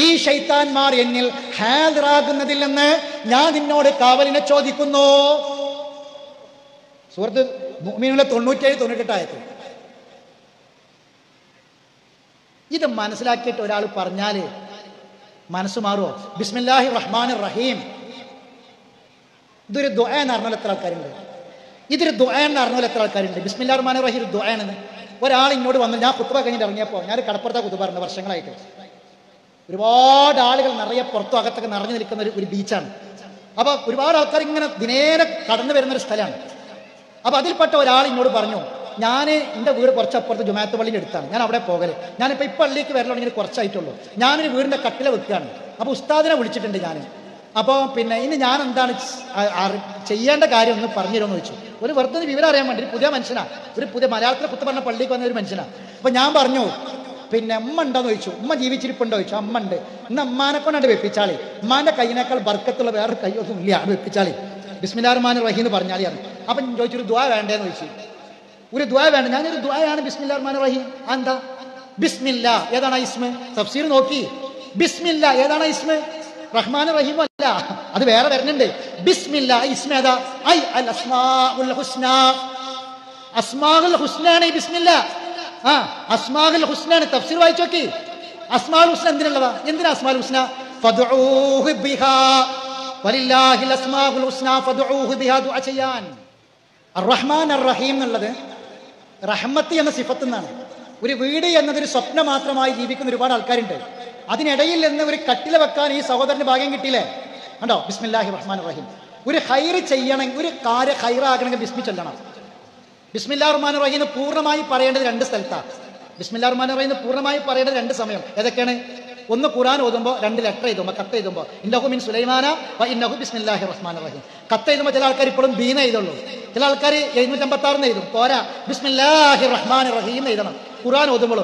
ഈ ശൈത്താൻമാർ എന്നിൽ ഹാദിറാകുന്നതില്ലെന്ന് ഞാൻ നിന്നോട് കാവലിനെ ചോദിക്കുന്നു. സൂറത്ത് മുഅ്മിനൂനിലെ 97-98 ആയത്ത്. ഇത് മനസ്സിലാക്കിയിട്ട് ഒരാൾ പറഞ്ഞാല് മനസ്സ് മാറുമോ? ബിസ്മില്ലാഹി റഹ്മാനിർ റഹീം, ഇതൊരു ദുആ എന്ന് പറഞ്ഞാൽ എത്ര ആൾക്കാരുണ്ട്? ഇതൊരു ദുആ എന്ന് പറഞ്ഞാൽ എത്ര ആൾക്കാരുണ്ട്? ബിസ്മില്ലാഹിർ റഹ്മാനിർ റഹീം ദുആ ആണെന്ന് ഒരാൾ ഇങ്ങോട്ട് വന്നു. ഞാൻ ഖുത്ബ കഴിഞ്ഞിട്ട് ഇറങ്ങിയപ്പോൾ, ഞാൻ കടപ്പുറത്താ ഖുത്ബ പറഞ്ഞത് വർഷങ്ങളായിട്ട്. ഒരുപാട് ആളുകൾ നിറയെ പുറത്തും അകത്തൊക്കെ നിറഞ്ഞു നിൽക്കുന്ന ഒരു ബീച്ചാണ്. അപ്പൊ ഒരുപാട് ആൾക്കാർ ഇങ്ങനെ ദിനേന കടന്നു വരുന്നൊരു സ്ഥലമാണ്. അപ്പൊ അതിൽപ്പെട്ട ഒരാൾ എന്നോട് പറഞ്ഞു, ഞാൻ എൻ്റെ വീട് കുറച്ചപ്പുറത്ത് ജുമാഅത്ത് പള്ളിൻ്റെ അടുത്താണ്, ഞാൻ അവിടെ പോകല്. ഞാനിപ്പോൾ പള്ളിക്ക് വരലുണ്ടെങ്കിൽ കുറച്ചായിട്ടുള്ളൂ. ഞാനൊരു വീടിൻ്റെ കട്ടില വെക്കുകയാണ്. അപ്പോൾ ഉസ്താദിനെ വിളിച്ചിട്ടുണ്ട് ഞാൻ. അപ്പോൾ പിന്നെ ഇനി ഞാൻ എന്താണ് ചെയ്യേണ്ട കാര്യം ഒന്ന് പറഞ്ഞു തരുമെന്ന് ചോദിച്ചു. ഒരു വെറുതെ വിവരം അറിയാൻ വേണ്ടി, ഒരു പുതിയ മനുഷ്യനാണ്, ഒരു പുതിയ മലയാളത്തിലെ കുത്തു പറഞ്ഞ പള്ളിക്ക് വന്ന ഒരു മനുഷ്യനാണ്. അപ്പോൾ ഞാൻ പറഞ്ഞു, പിന്നെ ഉമ്മ ഉണ്ടോന്ന് ചോദിച്ചു. ഉമ്മ ജീവിച്ചിരിപ്പുണ്ടോ ചോദിച്ചു. അമ്മ ഉണ്ട്. ഇന്ന് അമ്മാനെ കൊണ്ടാണ് വെപ്പിച്ചാളി. ഉമ്മാന്റെ കൈയിനേക്കാൾ ബർക്കത്തുള്ള വേറെ കൈയൊന്നും ഇല്ല, അത് വെപ്പിച്ചാളി. ബിസ്മില്ലാഹിർ റഹ്മാനിർ റഹീം എന്ന് പറഞ്ഞാളിയാണ്. അപ്പം ചോദിച്ചു, ഒരു ദുആ വേണ്ടേന്ന് ചോദിച്ചു. ഒരു ദുആ വേണ്ട. ഞാനൊരു ദുആയാണ് ബിസ്മില്ലാഹിർ റഹ്മാനിർ റഹീം. എന്താ ബിസ്മില്ല? ഏതാണ് ഇസ്മ? തഫ്സീർ നോക്കി. ബിസ്മില്ല ഏതാണ് ഇസ്മ? റഹ്മാൻ റഹീം അല്ല, അത് വേറെ വരുന്നുണ്ട്. ബിസ്മില്ല ഇസ്മ ഏതാ? ഐ അൽ അസ്മാഉൽ ഹുസ്ന. അസ്മാഉൽ ഹുസ്നയാണ് ഈ ബിസ്മില്ല. അസ്മാഉൽ ഹുസ്നയാണ്. തഫ്സീർ വായിച്ചു നോക്കി. അസ്മാഉൽ ഹുസ്ന എന്തിനുള്ളതാ? എന്തിനാ അസ്മാഉൽ ഹുസ്ന? ഫദ്ഉഹു ബിഹാ വലില്ലാഹിൽ അസ്മാഉൽ ഹുസ്ന ഫദ്ഉഹു ബിഹാ. ദുആ ചെയ്യാൻ. അർ-റഹ്മാൻ അർ-റഹീം എന്നുള്ളത് റഹ്മത്ത് എന്ന സിഫത്ത് എന്നാണ്. ഒരു വീട് എന്നതൊരു സ്വപ്നം മാത്രമായി ജീവിക്കുന്ന ഒരുപാട് ആൾക്കാരുണ്ട്. അതിനിടയിൽ നിന്ന് ഒരു കട്ടില വെക്കാൻ ഈ സഹോദരന് ഭാഗ്യം കിട്ടിയില്ലേ? കണ്ടോ? ബിസ്മില്ലാഹിർ റഹ്മാനിർ റഹീം. ഒരു ഖൈർ ചെയ്യണമെങ്കിൽ, ഒരു കാര്യം ഖൈറാകണമെങ്കിൽ ബിസ്മി ചൊല്ലണം. ബിസ്മില്ലാഹിർ റഹ്മാനിർ റഹീം പൂർണ്ണമായി പറയേണ്ടത് 2 സ്ഥലത്താണ്. ബിസ്മില്ലാഹിർ റഹ്മാനിർ റഹീം പൂർണ്ണമായി പറയേണ്ട രണ്ട് സമയം ഏതൊക്കെയാണ്? ഒന്ന് ഖുർആൻ ഓതുമ്പോൾ, രണ്ട് ലെറ്റർ എഴുതുമ്പോൾ, കത്ത് എഴുതുമ്പോൾ. ഇന്നഹു മിൻ സുലൈമാന വ ഇന്നഹു ബിസ്മില്ലാഹിർ റഹ്മാനിർ റഹീം. കത്ത് എഴുതുമ്പോൾ ചില ആൾക്കാർ ഇപ്പോഴും ബീന എഴുതുള്ളൂ, ചില ആൾക്കാർ 756 എഴുതും. പോരാ, ബിസ്മില്ലാഹിർ റഹ്മാനിർ റഹീം എഴുതണം ഖുർആൻ ഓതുമ്പോൾ.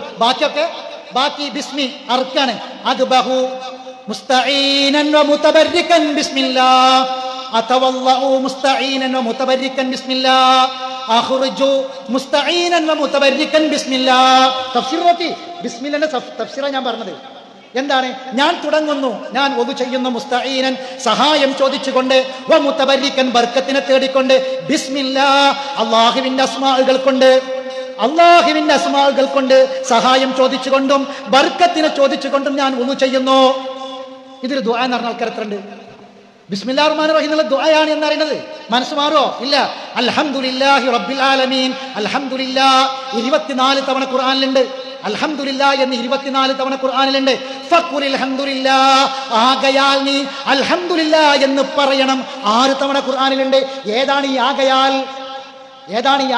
ബാക്കി ബിസ്മി അർക്കാണ്. അദ്ബഹു മുസ്തഈനൻ വ മുതബർരികൻ ബിസ്മില്ലാഹ്, അതവല്ലഉ മുസ്തഈനൻ വ മുതബർരികൻ ബിസ്മില്ലാഹ്, അഖ്റുജു മുസ്തഈനൻ വ മുതബർരികൻ ബിസ്മില്ലാഹ്. തഫ്സീർ നോക്കി, ബിസ്മില്ലാഹിന്റെ തഫ്സീറാണ് ഞാൻ പറഞ്ഞത്. എന്താണ്? ഞാൻ തുടങ്ങുന്നു, ഞാൻ ഒതു ചെയ്യുന്നു, മുസ്തഈനൻ സഹായം ചോദിച്ചുകൊണ്ട്, വ മുതബർരികൻ ബർക്കത്തിനെ തേടിക്കൊണ്ട്, ബിസ്മില്ലാഹ് അല്ലാഹുവിന്റെ അസ്മാഉകൾ കൊണ്ട്, അല്ലാഹുവിന്റെ അസ്മാഉകൾ കൊണ്ട് സഹായം ചോദിച്ചുകൊണ്ടും ബർക്കത്തിനെ ചോദിച്ചുകൊണ്ടും ഞാൻ ഒതു ചെയ്യുന്നു. ഇതൊരു ദുആ എന്ന് പറഞ്ഞ ആൾക്കാർ എത്ര ഉണ്ട്? ബിസ്മില്ലാഹിർ റഹ്മാനിർ റഹീം എന്നുള്ള ദുആയാണ് എന്നറിയുന്നത്. മനസ്സ് മാറോ? ഇല്ല. അൽഹംദുലില്ലാഹി റബ്ബിൽ ആലമീൻ, അൽഹംദുലില്ലാഹ് 24 തവണ ഖുർആനിലുണ്ട്. അൽഹംദുലില്ലാഹ് എന്ന് 24 തവണ ഖുർആനിലുണ്ട്. ഫഖുലിൽ ഹംദുലില്ലാഹ്, ആകയാൽ നീ അൽഹംദുലില്ലാഹ് എന്ന് പറയണം. 6 തവണ ഖുർആനിലുണ്ട്. ഏതാണ് ഈ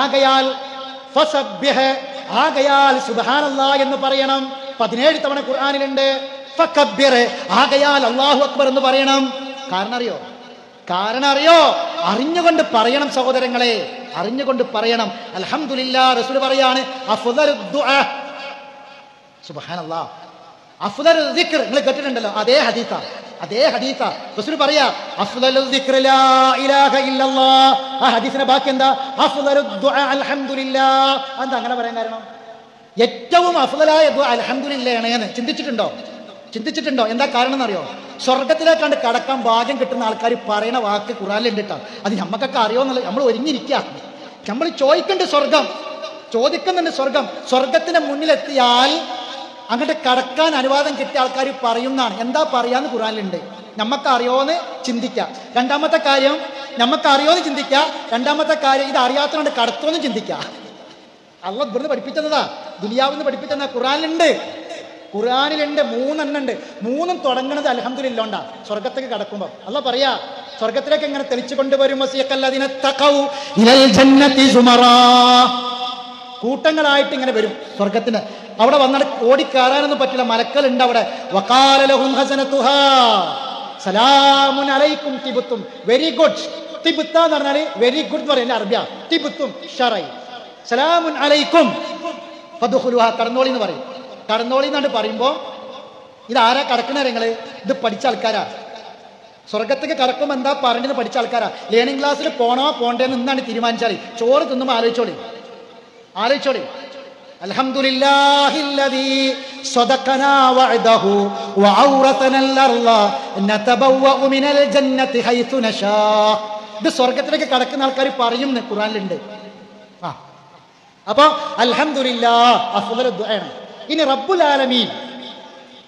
ആകയാൽ? ഫസബ്ബിഹ്, ആകയാൽ സുബ്ഹാനല്ലാഹ് എന്ന് പറയണം. 17 തവണ ഖുർആനിലുണ്ട്. ഫകബ്ബിർ, ആകയാൽ അല്ലാഹു അക്ബർ എന്ന് പറയണം. കാരണം അറിയോ? അറിഞ്ഞുകൊണ്ട് പറയണം സഹോദരങ്ങളെ, അറിഞ്ഞുകൊണ്ട് പറയണം. അൽഹംദുലില്ലാഹ് റസൂൽ പറയാണ് അഫ്ദലുദ് ദുആ, സുബ്ഹാനല്ലാഹ്, അഫ്ദലുൽ ദിക്ർ. നിങ്ങൾ കേട്ടിട്ടുണ്ടല്ലോ, അതേ ഹദീസാ റസൂൽ പറയാ അഫ്ദലുൽ ദിക്ർ ലാ ഇലാഹ ഇല്ലല്ലാഹ്. ആ ഹദീസിന്റെ ബാക്കി എന്താ? അഫ്ദലുദ് ദുആ അൽഹംദുലില്ലാഹ്. എന്താ അങ്ങനെ പറയാൻ കാരണം? ഏറ്റവും അഫ്ദലായ ദുആ അൽഹംദുലില്ലാഹ് ആണ്. ചിന്തിച്ചിട്ടുണ്ടോ? എന്താ കാരണം എന്നറിയോ? സ്വർഗത്തിലേക്കാണ്ട് കടക്കാൻ ഭാഗ്യം കിട്ടുന്ന ആൾക്കാർ പറയുന്ന വാക്ക് ഖുർആനിലുണ്ട് കേട്ടോ. അത് നമുക്കൊക്കെ അറിയോന്നുള്ളത്. നമ്മൾ ഒരുങ്ങിയിരിക്കുക, നമ്മൾ ചോദിക്കുന്നുണ്ട് സ്വർഗം. സ്വർഗത്തിന്റെ മുന്നിലെത്തിയാൽ അങ്ങോട്ട് കടക്കാൻ അനുവാദം കിട്ടിയ ആൾക്കാർ പറയുന്നതാണ്. എന്താ പറയാന്ന് ഖുർആനിലുണ്ട്. നമുക്ക് അറിയോന്ന് ചിന്തിക്കുക. രണ്ടാമത്തെ കാര്യം ഇത് അറിയാത്തതുകൊണ്ട് കടത്തോന്ന് ചിന്തിക്കുക. അള്ളാഹ് ഇവിടുന്ന് പഠിപ്പിച്ചതാ, ദുനിയാവിന്ന് പഠിപ്പിച്ചതാ. ഖുർആനിലുണ്ട് 3 എണ്ണം ഉണ്ട്. 3 തുടങ്ങുന്നത് അൽഹംദുലില്ലാഹ് ഉണ്ടാ. സ്വർഗത്തേക്ക് കടക്കുമ്പോൾ അള്ളാഹ് പറയാ, സ്വർഗത്തിലേക്ക് എങ്ങനെ തെളിച്ചു കൊണ്ടുവരും? വസിയക്കല്ലദീന തഖൗ ഇലൽ ജന്നതി സുമറാ, കൂട്ടങ്ങളായിട്ട് ഇങ്ങനെ വരും സ്വർഗത്തിന്. അവിടെ വന്നിട്ട് ഓടിക്കയറാനൊന്നും പറ്റില്ല, മലക്കളുണ്ട് അവിടെ. വഖാല ലഹും ഹസനതുഹാ സലാമുൻ അലൈക്കും തിബ്തും, വെരി ഗുഡ്. തിബ്ത എന്ന് പറഞ്ഞാൽ വെരി ഗുഡ് എന്ന് പറയുന്നത് അറബിയ. തിബ്തും ഷറൈ, സലാമുൻ അലൈക്കും ഫദ്ഖുലുഹാ, കടന്നോളി എന്ന് പറയും. കടന്നോളി എന്നാണ് പറയുമ്പോൾ ഇതാരാ കടക്കണ? നിങ്ങള് ഇത് പഠിച്ച ആൾക്കാരാ. സ്വർഗത്തേക്ക് കടക്കുമ്പോൾ എന്താ പറഞ്ഞത് പഠിച്ച ആൾക്കാരാ. ലേണിംഗ് ക്ലാസ്സിൽ പോണോ പോണ്ടേന്ന് ഇന്നാണ് തീരുമാനിച്ചാൽ ചോറ് തിന്നുമ്പോൾ ആലോചിച്ചോളി. അൽഹംദുലില്ലാഹില്ലദീ സദഖനാ വഅദഹു വഔറതനൽ അർള നതബവ്വഉ മിനൽ ജന്നതി ഹൈതു നശാ. ഇത് സ്വർഗത്തിലേക്ക് കടക്കുന്ന ആൾക്കാർ പറയും ഖുർആനിലുണ്ട്. അപ്പൊ അൽഹംദുലില്ലാഹ് അഫ്ദലുദ് ദുആ. ഇനി റബ്ബുൽ ആലമീൻ,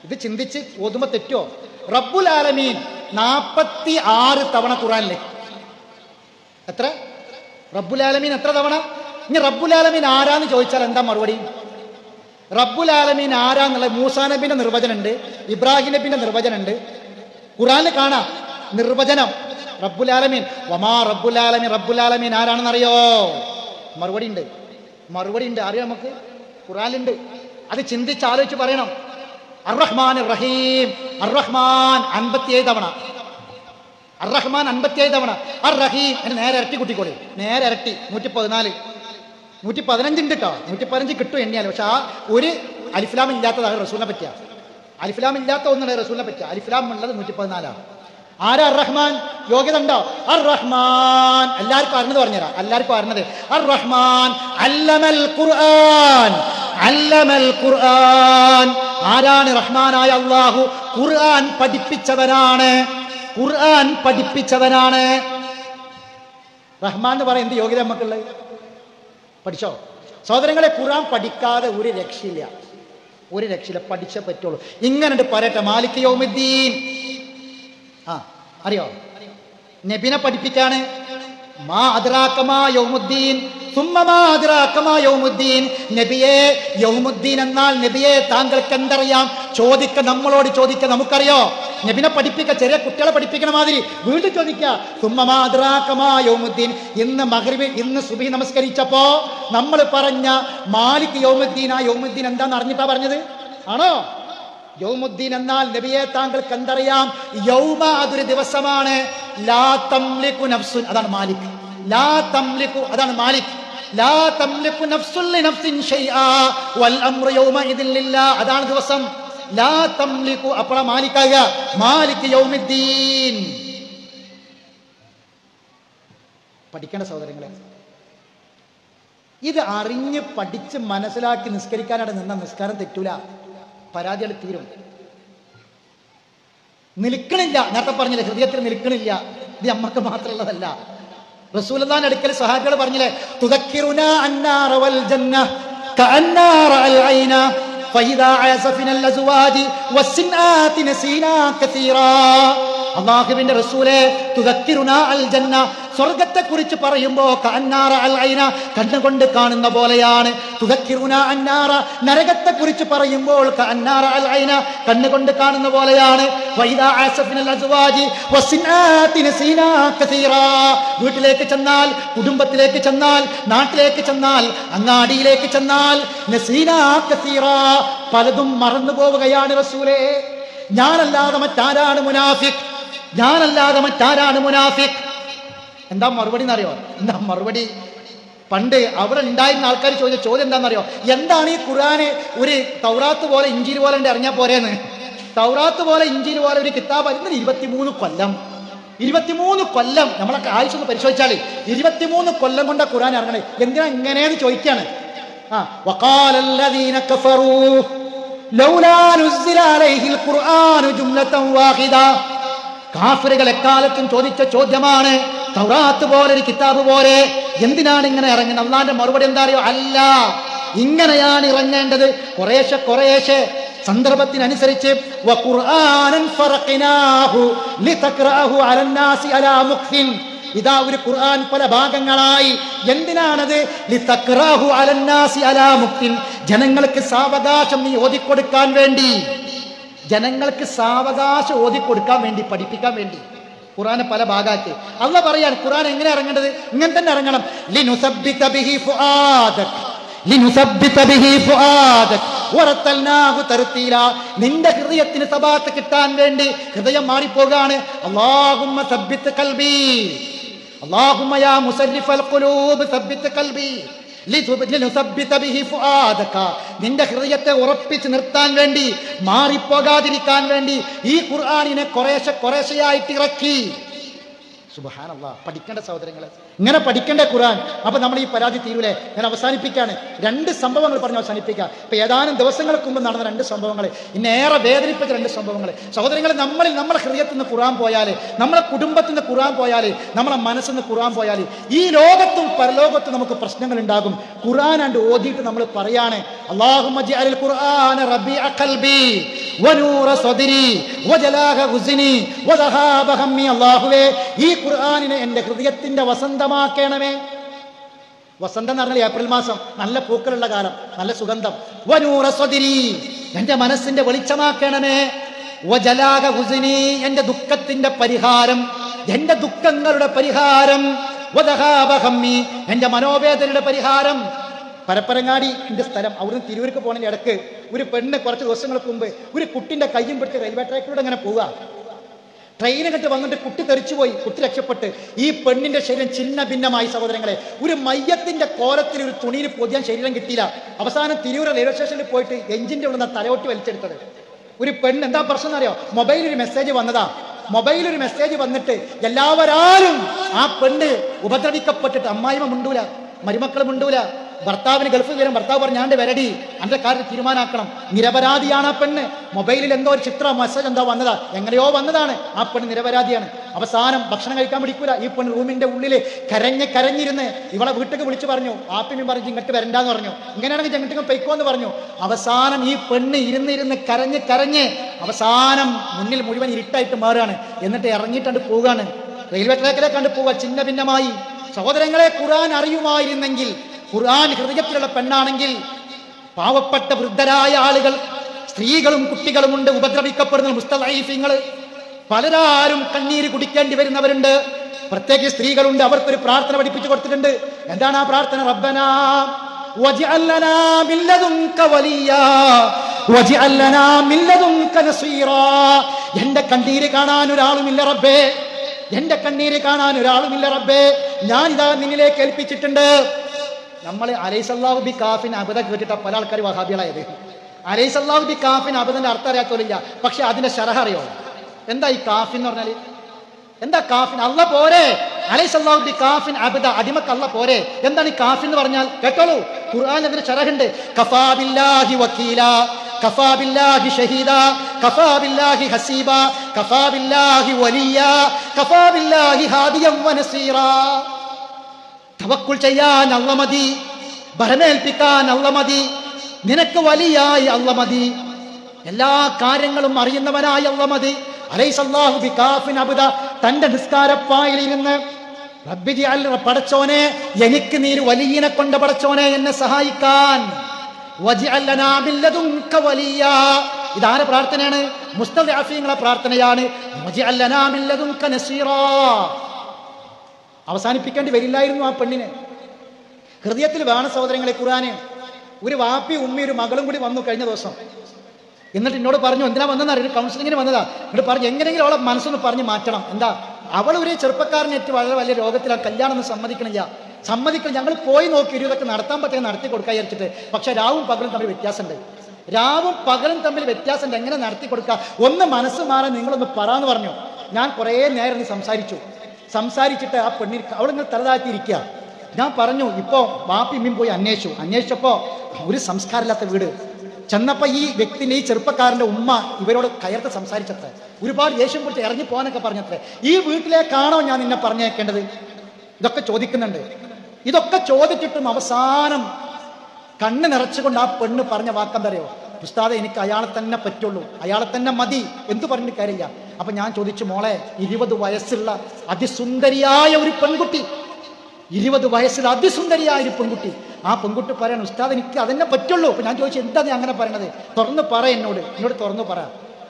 ഇത് ചിന്തിച്ച് ഓതുമ്പോ തെറ്റോ? റബ്ബുൽ ആലമീൻ 46 തവണ ഖുർആനിൽ. എത്ര? റബ്ബുൽ ആലമീൻ എത്ര തവണ? ഇനി റബ്ബുൽ ആലമീൻ ആരാന്ന് ചോദിച്ചാൽ എന്താ മറുപടി? റബ്ബുൽ ആലമീൻ ആരാന്നുള്ള മൂസാ നബിന്റെ നിർവചനമുണ്ട്, ഇബ്രാഹിം നബിന്റെ നിർവചനമുണ്ട്. ഖുർആനിൽ കാണാം നിർവചനം. റബ്ബുൽ ആലമീൻ, വമാ റബ്ബുൽ ആലമീൻ, റബ്ബുൽ ആലമീൻ ആരാണെന്നറിയോ? മറുപടി ഉണ്ട്. അറിയാം നമുക്ക്, ഖുർആനിലുണ്ട്. അത് ചിന്തിച്ച് ആലോചിച്ച് പറയണം. അർ-റഹ്മാൻ റഹീം, അർ-റഹ്മാൻ 57 തവണ, അർ-റഹ്മാൻ 57 തവണ. അർ-റഹീം നേരെ ഇരട്ടി കൂട്ടിക്കോളി, നേരെ ഇരട്ടി 115 ഉണ്ട് കേട്ടോ. 115 കിട്ടും എണ്ണിയാൽ. പക്ഷെ ആ ഒരു അലിഫ്ലാം ഇല്ലാത്തതാണ് റസൂലിനെ പറ്റിയ. അലിഫ്ലാം ഇല്ലാത്ത ഒന്നുണ്ട് റസൂലിനെ പറ്റിയ. അലിഫ്ലാം ഉള്ളത് 114. ആരാ അർ-റഹ്മാൻ? യോഗ്യത ഉണ്ടോ? അർ-റഹ്മാൻ എല്ലാവർക്കും അറിഞ്ഞത് പറഞ്ഞുതരാം. അർ-റഹ്മാൻ അല്ലമൽ ഖുർആൻ. ആരാണ്? റഹ്മാനായ അല്ലാഹു ഖുർആൻ പഠിപ്പിച്ചവനാണ്. റഹ്മാൻ എന്ന് പറയാൻ എന്ത് യോഗ്യത നമുക്കുള്ളത്? പഠിച്ചോ സഹോദരങ്ങളെ? ഖുർആൻ പഠിക്കാതെ ഒരു രക്ഷയില്ല. പഠിച്ചേ പറ്റുള്ളൂ. ഇങ്ങനെ പറയട്ടെ, മാലിക് യൗമുദ്ദീൻ അറിയോ? നബിനെ പഠിപ്പിക്കാണ്. മാ അദ്റാക മാ യൗമുദ്ദീൻ സുമ്മ മാ അദ്റാക മാ യൗമുദ്ദീൻ. നബിയെ, യൗമുദ്ദീൻ എന്നാൽ നബിയെ താങ്കൾക്ക് എന്തറിയാം? നമ്മളോട് ചോദിക്ക, നമുക്കറിയോ? നബിനെ പഠിപ്പിക്കുക, ചെറിയ കുട്ടികളെ പഠിപ്പിക്കണ മാതിരി വീണ്ടും ചോദിക്കുക. സുമ്മമാ അദ്റാകമാ യൗമുദ്ദീൻ, ഇന്ന് മഗ്രിബ് ഇന്ന് സുബ്ഹി നമസ്കരിച്ചപ്പോ നമ്മൾ പറഞ്ഞ മാലിക് യൗമുദ്ദീൻ, ആ യൗമുദ്ദീൻ എന്താന്ന് അറിഞ്ഞിട്ടാ പറഞ്ഞത് ആണോ? യൗമുദ്ദീൻ എന്നാൽ നബിയെ താങ്കൾക്ക് എന്തറിയാം? യൗമ, അതൊരു ദിവസമാണ്. ലാ തംലികു നഫ്സുൻ, അതാണ് മാലിക്. ലാ തംലികു, അതാണ് മാലിക്. ലാ തംലികു നഫ്സുൻ ലിനഫ്സിൻ ഷൈആ വൽ അംറു യൗമഇദിൻ ലില്ലാഹ്, അതാണ് ദിവസം. ലാ തംലികു, അപ്പോൾ മാലിക്കാകുക. മാലിക് യൗമുദ്ദീൻ. പഠിക്കേണ്ട സഹോദരങ്ങളെ, ഇത് അറിഞ്ഞ് പഠിച്ച് മനസ്സിലാക്കി നിസ്കരിക്കാനായിട്ട് നിന്ന നിസ്കാരം തെറ്റൂല, പരാതികൾ തീരും. നിൽക്കണില്ല, നേരത്തെ പറഞ്ഞില്ലേ, ഹൃദയത്തിൽ നിൽക്കണില്ല. ഇത് നമ്മക്ക് മാത്രമുള്ളതല്ല. റസൂലുള്ളാഹിന്റെ അടുക്കൽ സഹാബികൾ പറഞ്ഞില്ലേ, തുദക്കിറുനാ അന്നാറ വൽ ജന്ന കഅന്നാറ അൽ ഐന ഫഇദാ അസഫിനൽ അസ്വാജി വസ്സിനാതി നസീനാ കസീറാ. അല്ലാഹുവിന്റെ റസൂലേ, തുദക്കിറുനാ അൽ ജന്ന, സ്വർഗത്തെ കുറിച്ച് പറയുമ്പോ കഅന്നാറ അൽ ഐന, കണ്ണുകൊണ്ട് കാണുന്ന പോലെയാണ്. തുദക്കിറുനാ അന്നാറ, നരകത്തെ കുറിച്ച് പറയുമ്പോൾ കഅന്നാറ അൽ ഐന, കണ്ണുകൊണ്ട് കാണുന്ന പോലെയാണ്. വഇദാ അസഫിനൽ അസ്വാജി വസ്സിനാതി നസീനാ കസീറാ. വീട്ടിലേക്ക് ചെന്നാൽ, കുടുംബത്തിലേക്ക് ചെന്നാൽ, നാട്ടിലേക്ക് ചെന്നാൽ, അങ്ങാടിയിലേക്ക് ചെന്നാൽ, നസീനാ കസീറാ, പലതും മറന്നു പോവുകയാണ് റസൂലേ. ഞാനല്ലാതെ മറ്റാരാണ് മുനാഫിഖ്? ഞാനല്ലാതെ മറ്റാരാണ് മുനാഫിഖ്? എന്താ മറുപടി എന്നറിയോ? എന്താ മറുപടി? പണ്ട് അവിടെ ഉണ്ടായിരുന്ന ആൾക്കാർ ചോദിച്ച ചോദ്യം എന്താണെന്നറിയോ? എന്താണ് ഈ ഖുർആന് ഒരു തൗറാത്ത് പോലെ ഇഞ്ചീൽ പോലെ ഉണ്ട് ഇറങ്ങിയാൽ പോരേന്ന്? തൗറാത്ത് പോലെ ഇഞ്ചീൽ പോലെ ഒരു കിതാബ് ഇന്നലെ 23 കൊല്ലം നമ്മളൊക്കെ ആയുസ് ഒന്ന് പരിശോധിച്ചാൽ 23 കൊല്ലം കൊണ്ട് ഖുർആൻ ഇറങ്ങണേ. എന്തിനാ ഇങ്ങനെയെന്ന് ചോദിക്കാണ്. വഖാലല്ലദീന കഫറൂ ലൗലാ നുസ്സില അലൈഹിൽ ഖുർആനു ജുംലതൻ വാഹിദ. കാഫിറുകൾ എക്കാലത്തും ചോദിച്ച ചോദ്യമാണ്, തൗറാത്ത് പോലെ ഒരു കിതാബ് പോലെ എന്തിനാണ് ഇങ്ങനെ ഇറങ്ങുന്നത്? അള്ളാന്റെ മറുപടി എന്താ അറിയോ? അല്ല, ഇങ്ങനെയാണ് ഇറങ്ങേണ്ടത്, കുറേശ്ശെ സന്ദർഭത്തിനനുസരിച്ച്. വഖുർആനൻ ഫറഖ്നാഹു ലിതഖറഅഹു അലന്നാസി അലാ മുഖ്ഫിൻ. ഇതാ ഒരു ഖുർആൻ പല ഭാഗങ്ങളായി. എന്തിനാണത്? ലിതഖറഅഹു അലന്നാസി അലാ മുഖ്ഫിൻ, ജനങ്ങൾക്ക് സാവകാശം നീ ഓതിക്കൊടുക്കാൻ വേണ്ടി, ജനങ്ങൾക്ക് സാവകാശം ഓതിക്കൊടുക്കാൻ വേണ്ടി, പഠിപ്പിക്കാൻ വേണ്ടി ഖുർആനെ പല ഭാഗാക്കി. അല്ലാഹ് പറയാൻ ഖുർആൻ എങ്ങനെ ഇറങ്ങേണ്ടത്? ഇങ്ങനെ തന്നെ ഇറങ്ങണം. ലിനുസബ്ബിത ബിഹി ഫുആദക്, ലിനുസബ്ബിത ബിഹി ഫുആദക് വറത്തൽനാഹു തർതീല. നിന്റെ ഹൃദയത്തിന് സബാത്ത് കിട്ടാൻ വേണ്ടി ഹൃദയം മാറിപ്പോകാണ്. അല്ലാഹുമ്മ സബ്ബിത് ഖൽബി, അല്ലാഹുമ്മ യാ മുസർരിഫൽ ഖുലൂബ് സബ്ബിത് ഖൽബി ലിനുസബ്ബിത ബിഹി ഫുആദക. നിന്റെ ഹൃദയത്തെ ഉറപ്പിച്ച് നിർത്താൻ വേണ്ടി, മാറിപ്പോകാതിരിക്കാൻ വേണ്ടി ഈ ഖുർആനിനെ കുറേശ്ശെയായിട്ട് ഇറക്കി. സുബ്ഹാനല്ലാഹ്. പഠിക്കേണ്ട സഹോദരങ്ങളെ, ഇങ്ങനെ പഠിക്കേണ്ട ഖുർആൻ. അപ്പൊ നമ്മൾ ഈ പരാതി തീരൂലേ? ഞാൻ അവസാനിപ്പിക്കാണ്. 2 സംഭവങ്ങൾ പറഞ്ഞ് അവസാനിപ്പിക്കാം. ഇപ്പൊ ഏതാനും ദിവസങ്ങൾക്ക് മുമ്പ് നടന്ന 2 സംഭവങ്ങൾ, ഇന്നേറെ വേദനിപ്പിച്ച 2 സംഭവങ്ങൾ. സഹോദരങ്ങളെ, നമ്മുടെ ഹൃദയത്തിൽ നിന്ന് ഖുർആൻ പോയാൽ, നമ്മളെ കുടുംബത്തിൽ നിന്ന് ഖുർആൻ പോയാൽ, നമ്മളെ മനസ്സിൽ നിന്ന് ഖുർആൻ പോയാൽ ഈ ലോകത്തും പരലോകത്തും നമുക്ക് പ്രശ്നങ്ങൾ ഉണ്ടാകും. ഖുർആൻ ആണ്ട് ഓതിയിട്ട് നമ്മൾ പറയാണ്, അല്ലാഹുമ്മ ജഅൽ ഖുർആന റബീഅ ഖൽബി വനൂറ സദ്രി വജലാഹ ഹുസ്നി വദഹാബ ഹമ്മി. അല്ലാഹുവേ, ഈ ഖുർആനിനെ എൻ്റെ ഹൃദയത്തിന്റെ വസന്തമാക്കണമേ. വസന്തം എന്ന് പറഞ്ഞാൽ ഏപ്രിൽ മാസം, നല്ല പൂക്കളുള്ള കാലം, നല്ല സുഗന്ധം. വനൂറ സദ്രി, എൻ്റെ മനസ്സിന്റെ വെളിച്ചമാക്കണമേ. വജലാഹ ഹുസ്നി, എൻ്റെ ദുഃഖത്തിന്റെ പരിഹാരം, എൻ്റെ ദുഃഖങ്ങളുടെ പരിഹാരം. വദഹാബ ഹമ്മി, എൻ്റെ മനോവേദനയുടെ പരിഹാരം. പരപ്പരങ്ങാടി എൻ്റെ സ്ഥലം. അവിടുന്ന് തിരൂർക്ക് പോകുന്നതിന് ഇടക്ക് ഒരു പെണ്ണ് കുറച്ച് ദിവസങ്ങൾക്ക് മുമ്പ് ഒരു കുട്ടിന്റെ കയ്യും പിടിച്ച് റെയിൽവേ ട്രാക്കിലൂടെ അങ്ങനെ പോവുക. ട്രെയിൻ കെട്ട് വന്നിട്ട് കുട്ടി തെറിച്ചുപോയി. കുട്ടി രക്ഷപ്പെട്ട്. ഈ പെണ്ണിന്റെ ശരീരം ചിന്ന ഭിന്നമായി. സഹോദരങ്ങളെ, ഒരു മയ്യത്തിന്റെ കോലത്തിൽ ഒരു തുണിയിൽ പൊതിയാൻ ശരീരം കിട്ടിയില്ല. അവസാനം തിരൂർ റെയിൽവേ സ്റ്റേഷനിൽ പോയിട്ട് എഞ്ചിന്റെ ഉള്ളിൽ നിന്ന് തലയോട്ടി വലിച്ചെടുത്തത്. ഒരു പെണ്ണ്. എന്താ പ്രശ്നം എന്നറിയോ? മൊബൈലൊരു മെസ്സേജ് വന്നതാ. മൊബൈലൊരു മെസ്സേജ് വന്നിട്ട് എല്ലാവരും ആ പെണ്ണ് ഉപദ്രവിക്കപ്പെട്ടിട്ട്, അമ്മായിമ മുണ്ടൂല, മരുമക്കൾ മുണ്ടൂല, ഭർത്താവിന് ഗൾഫിൽ വരും. ഭർത്താവ് പറഞ്ഞാണ്ട് വരടി, അന്റെ കാര്യം തീരുമാനാക്കണം. നിരപരാധിയാണ് ആ പെണ്ണ്. മൊബൈലിൽ എന്തോ ഒരു ചിത്രം മെസ്സേജ് എന്തോ വന്നതാ, എങ്ങനെയോ വന്നതാണ്. ആ പെണ്ണ് നിരപരാധിയാണ്. അവസാനം ഭക്ഷണം കഴിക്കാൻ പിടിക്കൂല. ഈ പെണ്ണ് റൂമിന്റെ ഉള്ളിൽ കരഞ്ഞിരുന്ന് ഇവളെ വീട്ടിലേക്ക് വിളിച്ചു പറഞ്ഞു. ആപ്പിനും പറഞ്ഞു ഇങ്ങോട്ട് വരണ്ടാന്ന് പറഞ്ഞു. ഇങ്ങനെയാണെങ്കിൽ ഞങ്ങോട്ട് പൊയ്ക്കോന്ന് പറഞ്ഞു. അവസാനം ഈ പെണ്ണ് ഇരുന്ന് കരഞ്ഞ് അവസാനം മുന്നിൽ മുഴുവൻ ഇരുട്ടായിട്ട് മാറുകയാണ്. എന്നിട്ട് ഇറങ്ങിയിട്ടാണ്ട് പോവുകയാണ്. റെയിൽവേ ട്രാക്കിലേക്ക് കണ്ട് പോവുക, ചിന്ന ഭിന്നമായി. സഹോദരങ്ങളെ, ഖുർആൻ അറിയുമായിരുന്നെങ്കിൽ, ഖുർആൻ ഹൃദയത്തിലുള്ള പെണ്ണാണെങ്കിൽ, പാവപ്പെട്ട വൃദ്ധരായ ആളുകൾ, സ്ത്രീകളും കുട്ടികളുമുണ്ട് ഉപദ്രവിക്കപ്പെടുന്ന മുസ്തദഈഫീങ്ങൾ, പലരാരും കണ്ണീര് കുടിക്കേണ്ടി വരുന്നവരുണ്ട്. പ്രത്യേകിച്ച് സ്ത്രീകളുണ്ട്. അവർക്കൊരു പ്രാർത്ഥന പഠിപ്പിച്ചു കൊടുത്തിട്ടുണ്ട്. എന്താണ് ആ പ്രാർത്ഥന? റബ്ബനാ വജ്അൽ ലനാ മിൻ ലദുൻക വലിയ്യാ വജ്അൽ ലനാ മിൻ ലദുൻക നസീറാ. എന്റെ കണ്ണീര് കാണാൻ ഒരാളുമില്ല റബ്ബേ, എന്റെ കണ്ണീര് കാണാൻ ഒരാളുമില്ല റബ്ബേ, ഞാനിതാ നിന്നിലേക്ക് ഏൽപ്പിച്ചിട്ടുണ്ട്. നമ്മൾ അലൈസല്ലാഹു ബി കാഫിൻ അബദ കേട്ടിട്ട പല ആൾക്കാർ വഹാബികളായത്. അലൈസല്ലാഹു ബി കാഫിൻ അബദന്റെ അർത്ഥം അറിയാത്തോലില്ല. പക്ഷെ അതിന്റെ ശറഹ അറിയോ? എന്താ ഈ കാഫിൻ എന്ന് പറഞ്ഞാല്? എന്താ കാഫിൻ? അല്ല പോരെ. അലൈസല്ലാഹു ബി കാഫിൻ അബദ, അടിമക്ക് അല്ല പോരെ. എന്താണ് ഈ കാഫിൻ എന്ന് പറഞ്ഞാൽ? കേട്ടോളൂ, ഖുർആൻ അതിന് ശറഹുണ്ട്. കഫാ ബില്ലാഹി വക്കീല, കഫാ ബില്ലാഹി ഷഹീദ, കഫാ ബില്ലാഹി ഹസീബ, കഫാ ബില്ലാഹി വലിയ, കഫാ ബില്ലാഹി ഹാദിയം വനസീറാ. തവക്കുൽ ചെയ്യാൻ അല്ല മതി, ഭരമേൽപ്പിക്കാൻ അല്ല മതി, നിനക്ക് വലിയായി അല്ല മതി, എല്ലാ കാര്യങ്ങളും അറിയുന്നവനായി അല്ല മതി. അലൈസല്ലാഹു ബികാഫിൻ അബ്ദ, തന്റെ നിസ്കാരപ്പായിലിരുന്ന് റബ്ബി ജിഅൽ, പടച്ചോനെ എനിക്ക് നീ വലിയനെ കൊണ്ട് പടച്ചോനെ എന്നെ സഹായിക്കാൻ. വജ്അൽ ലനാ മിൻ ലദുൻക വലിയ, ഇതാരെ പ്രാർത്ഥനയാണ്? മുസ്തദ്അഫീങ്ങളെ പ്രാർത്ഥനയാണ്. വജ്അൽ ലനാ മിൻ ലദുൻക നസീറാ. അവസാനിപ്പിക്കേണ്ടി വരില്ലായിരുന്നു ആ പെണ്ണിന്. ഹൃദയത്തിൽ വേണം സഹോദരങ്ങളെ ഖുർആന്. ഒരു വാപ്പി ഉമ്മി ഒരു മകളും കൂടി വന്നു കഴിഞ്ഞ ദിവസം. എന്നിട്ട് എന്നോട് പറഞ്ഞു, എന്തിനാ വന്നതെന്ന് അറിയാം, കൗൺസിലിങ്ങിന് വന്നതാ. എന്നിട്ട് പറഞ്ഞു എങ്ങനെയെങ്കിലും അവളെ മനസ്സൊന്ന് പറഞ്ഞ് മാറ്റണം. എന്താ, അവൾ ഒരു ചെറുപ്പക്കാരനേറ്റ് വളരെ വലിയ രോഗത്തിലാണ്, കല്യാണം ഒന്നും സമ്മതിക്കണില്ല. ഞങ്ങൾ പോയി നോക്കി, ഇതൊക്കെ നടത്താൻ പറ്റുക നടത്തി കൊടുക്കാൻ വിചാരിച്ചിട്ട്. പക്ഷെ രാവും പകലും തമ്മിൽ വ്യത്യാസമുണ്ട്. രാവും പകലും തമ്മിൽ വ്യത്യാസമുണ്ട്. എങ്ങനെ നടത്തി കൊടുക്കുക? ഒന്ന് മനസ്സ് മാറാൻ നിങ്ങളൊന്ന് പറയാന്ന് പറഞ്ഞു. ഞാൻ കുറേ നേരം സംസാരിച്ചിട്ട് ആ പെണ്ണിൽ അവളിങ്ങനെ തലതാഴ്ത്തിയിരിക്കുക. ഞാൻ പറഞ്ഞു, ഇപ്പോ വാപ്പിമ്മയും പോയി അന്വേഷിച്ചപ്പോ ഒരു സംസ്കാരമില്ലാത്ത വീട്. ചെന്നപ്പോ ഈ വ്യക്തിന്റെ, ഈ ചെറുപ്പക്കാരന്റെ ഉമ്മ ഇവരോട് കയർത്ത് സംസാരിച്ചത്ര, ഒരുപാട് ദേഷ്യം പിടിച്ച് ഇറങ്ങി പോകാനൊക്കെ പറഞ്ഞത്രേ. ഈ വീട്ടിലേക്കാണോ ഞാൻ നിന്നെ പറഞ്ഞേക്കേണ്ടത്? ഇതൊക്കെ ചോദിക്കുന്നുണ്ട്. ഇതൊക്കെ ചോദിച്ചിട്ടും അവസാനം കണ്ണ് നിറച്ചുകൊണ്ട് ആ പെണ്ണ് പറഞ്ഞ വാക്കെന്തറിയോ? ഉസ്താദെ, എനിക്ക് അയാളെ തന്നെ പറ്റുള്ളൂ, അയാളെ തന്നെ മതി, എന്തു പറഞ്ഞിട്ട് കാര്യമില്ല. അപ്പൊ ഞാൻ ചോദിച്ചു, മോളെ 20 വയസ്സുള്ള അതിസുന്ദരിയായ ഒരു പെൺകുട്ടി, 20 വയസ്സിൽ അതിസുന്ദരിയായ ഒരു പെൺകുട്ടി, ആ പെൺകുട്ടി പറയണം, ഉസ്താദ് എനിക്ക് അതന്നെ പറ്റുള്ളൂ. അപ്പൊ ഞാൻ ചോദിച്ചു, എന്താ നീ അങ്ങനെ പറയണത്? തുറന്ന് പറ, എന്നോട് തുറന്നു പറ.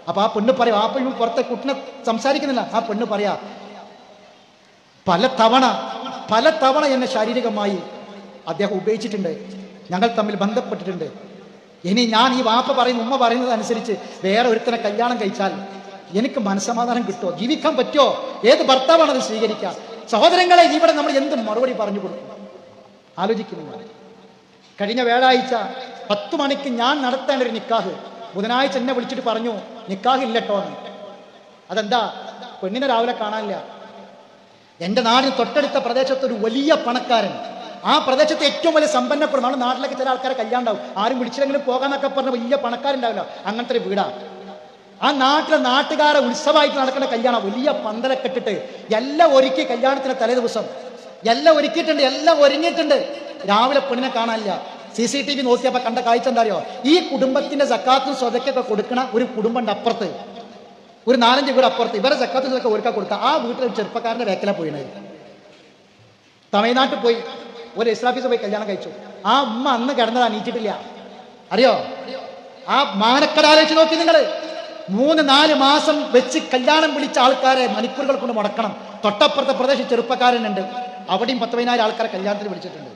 അപ്പൊ ആ പെണ്ണ് പറയാം, ആ പെണ്ണ് പുറത്തെ കുട്ടിനെ സംസാരിക്കുന്നില്ല. ആ പെണ്ണ് പറയാ, പല തവണ എന്നെ ശാരീരികമായി അദ്ദേഹം ഉപയോഗിച്ചിട്ടുണ്ട്, ഞങ്ങൾ തമ്മിൽ ബന്ധപ്പെട്ടിട്ടുണ്ട്. ഇനി ഞാൻ ഈ വാപ്പ പറയുന്ന, ഉമ്മ പറയുന്നത് അനുസരിച്ച് വേറെ ഒരുത്തനെ കല്യാണം കഴിച്ചാൽ എനിക്ക് മനസ്സമാധാനം കിട്ടുമോ? ജീവിക്കാൻ പറ്റുമോ? ഏത് ഭർത്താവാണത് സ്വീകരിക്കുക? സഹോദരങ്ങളെ, ഇവിടെ നമ്മൾ എന്ത് മറുപടി പറഞ്ഞു കൊടുക്കും? ആലോചിക്കുന്നു. കഴിഞ്ഞ വ്യാഴാഴ്ച 10 മണിക്ക് ഞാൻ നടത്തേണ്ട ഒരു നിക്കാഹ്, ബുധനാഴ്ച എന്നെ വിളിച്ചിട്ട് പറഞ്ഞു നിക്കാഹ് ഇല്ലട്ടോ എന്ന്. അതെന്താ? പെണ്ണിനെ രാവിലെ കാണാനില്ല. എൻ്റെ നാടിന് തൊട്ടടുത്ത പ്രദേശത്ത് ഒരു വലിയ പണക്കാരൻ, ആ പ്രദേശത്തെ ഏറ്റവും വലിയ സമ്പന്നപ്പെടും. നമ്മുടെ നാട്ടിലൊക്കെ ചില ആൾക്കാരെ കല്യാണം ഉണ്ടാവും, ആരും വിളിച്ചില്ലെങ്കിലും പോകാന്നൊക്കെ പറഞ്ഞ വലിയ പണക്കാരുണ്ടാവില്ല, അങ്ങനത്തെ ഒരു വീടാണ്. ആ നാട്ടുകാരെ ഉത്സവമായിട്ട് നടക്കുന്ന കല്യാണം, വലിയ പന്തലൊക്കെ ഇട്ടിട്ട് എല്ലാം ഒരുക്കി, കല്യാണത്തിന് തലേ ദിവസം എല്ലാം ഒരുക്കിയിട്ടുണ്ട്, എല്ലാം ഒരുങ്ങിയിട്ടുണ്ട്. രാവിലെ പെണ്ണിനെ കാണാനില്ല. CCTV നോക്കിയപ്പോൾ കണ്ട കാഴ്ച എന്താ അറിയോ? ഈ കുടുംബത്തിന്റെ സക്കാത്തും സ്വതക്കൊക്കെ കൊടുക്കണ ഒരു കുടുംബന്റെ അപ്പുറത്ത്, ഒരു 4-5 വീട് അപ്പുറത്ത് ഇവരെ സക്കാത്തും സ്വതൊക്കെ ഒരുക്കാൻ കൊടുക്കുക. ആ വീട്ടിൽ ഒരു ചെറുപ്പക്കാരന്റെ വേക്കല പോയിണത്. തമിഴ്നാട്ടിൽ പോയി ഒരു ഇസ്ലാഫീസ് പോയി കല്യാണം കഴിച്ചു. ആ ഉമ്മ അന്ന് കിടന്നത് അനീച്ചിട്ടില്ല, അറിയോ? ആ മാനക്കടാലോചിച്ച് നോക്കി നിങ്ങൾ. 3-4 മാസം വെച്ച് കല്യാണം വിളിച്ച ആൾക്കാരെ മണിക്കൂറുകൾ കൊണ്ട് മുടക്കണം. തൊട്ടപ്പുറത്തെ പ്രദേശം ചെറുപ്പക്കാരനുണ്ട്, അവിടെയും 10-15 ആൾക്കാരെ കല്യാണത്തിന് വിളിച്ചിട്ടുണ്ട്.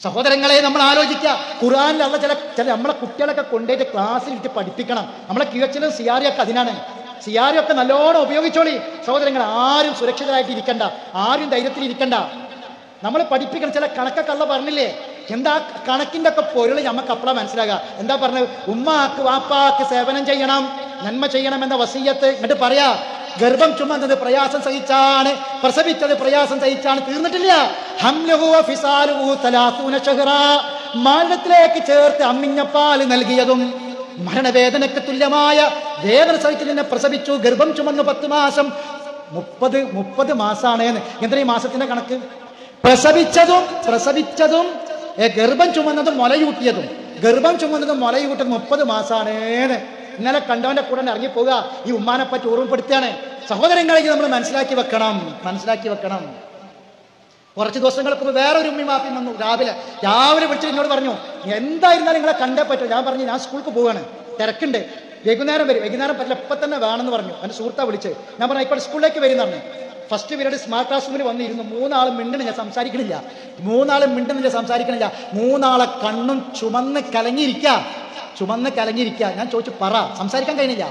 സഹോദരങ്ങളെ, നമ്മൾ ആലോചിക്കുക, ഖുർആനിൽ അല്ല ചില നമ്മളെ കുട്ടികളൊക്കെ കൊണ്ടുപോയിട്ട് ക്ലാസ്സിലിട്ട് പഠിപ്പിക്കണം. നമ്മളെ കിഴച്ചിലും സിയാരിയൊക്കെ അതിനാണ്. സിയാരിയൊക്കെ നല്ലോണം ഉപയോഗിച്ചോളി സഹോദരങ്ങൾ. ആരും സുരക്ഷിതരായിട്ട് ഇരിക്കണ്ട, ആരും ധൈര്യത്തിൽ ഇരിക്കണ്ട. നമ്മൾ പഠിപ്പിക്കണം. ചില കണക്കൊക്കെ അല്ല പറഞ്ഞില്ലേ? എന്താ കണക്കിന്റെ ഒക്കെ പൊരുൾ നമുക്ക് അപ്പളാ മനസ്സിലാകുക. എന്താ പറഞ്ഞത്? ഉമ്മാക്ക് വാപ്പാക്ക് സേവനം ചെയ്യണം, നന്മ ചെയ്യണം എന്ന വസീയത്ത്. എന്നിട്ട് പറയാ, ഗർഭം ചുമന്നത് പ്രയാസം സഹിച്ചാണ്, പ്രസവിച്ചത് പ്രയാസം സഹിച്ചാണ്, തീർന്നിട്ടില്ല. ഹംലുഹു ഫിസാലുഹു 30 ശഹ്റാ, മാനത്തിലേക്ക് ചേർത്ത് അമ്മിഞ്ഞപ്പാൽ നൽകിയതും മരണവേദനക്ക് തുല്യമായ വേദന സഹിച്ച് നിന്നെ പ്രസവിച്ചു. ഗർഭം ചുമന്ന് 10 മാസം, 30 മാസാണ്. എന്താ ഈ മാസത്തിന്റെ കണക്ക്? പ്രസവിച്ചതും ഗർഭം ചുമന്നതും മുലയൂട്ടിയതും, ഗർഭം ചുമന്നതും മുലയൂട്ടതും 30 മാസാണ്. ഇന്നലെ കണ്ടവന്റെ കൂടെ ഇറങ്ങിപ്പോവുക ഈ ഉമ്മാനെ പറ്റി ഓർമ്മപ്പെടുത്തുകയാണ്. സഹോദരങ്ങളെ, നമ്മൾ മനസ്സിലാക്കി വെക്കണം. കുറച്ച് ദിവസങ്ങൾക്ക് മുമ്പ് വേറെ ഒരു ഉമ്മയും വാപ്പയും വന്നു. രാവിലെ വിളിച്ചിട്ട് എന്നോട് പറഞ്ഞു, എന്തായിരുന്നാലും നിങ്ങളെ കണ്ടേ പറ്റൂ. ഞാൻ പറഞ്ഞു, ഞാൻ സ്കൂൾക്ക് പോവാണ്, തിരക്കുണ്ട്. വൈകുന്നേരം വരും. വൈകുന്നേരം പറ്റില്ല, ഇപ്പം തന്നെ വേണമെന്ന് പറഞ്ഞു. എൻ്റെ സുഹൃത്താ വിളിച്ച്. ഞാൻ പറഞ്ഞു ഇപ്പോൾ സ്കൂളിലേക്ക് വരുന്ന പറഞ്ഞു. ഫസ്റ്റ് പീരീഡ് സ്മാർട്ട് ക്ലാസ് റൂമിൽ വന്നിരുന്നു. 3 ആളും മിണ്ടണില്ല, സംസാരിക്കണില്ല. 3 ആളും മിണ്ടുന്നില്ല, സംസാരിക്കണില്ല. 3 ആളെ കണ്ണും ചുമന്ന് കലങ്ങിയിരിക്കുക. ഞാൻ ചോദിച്ചു പറ, സംസാരിക്കാൻ കഴിഞ്ഞില്ല.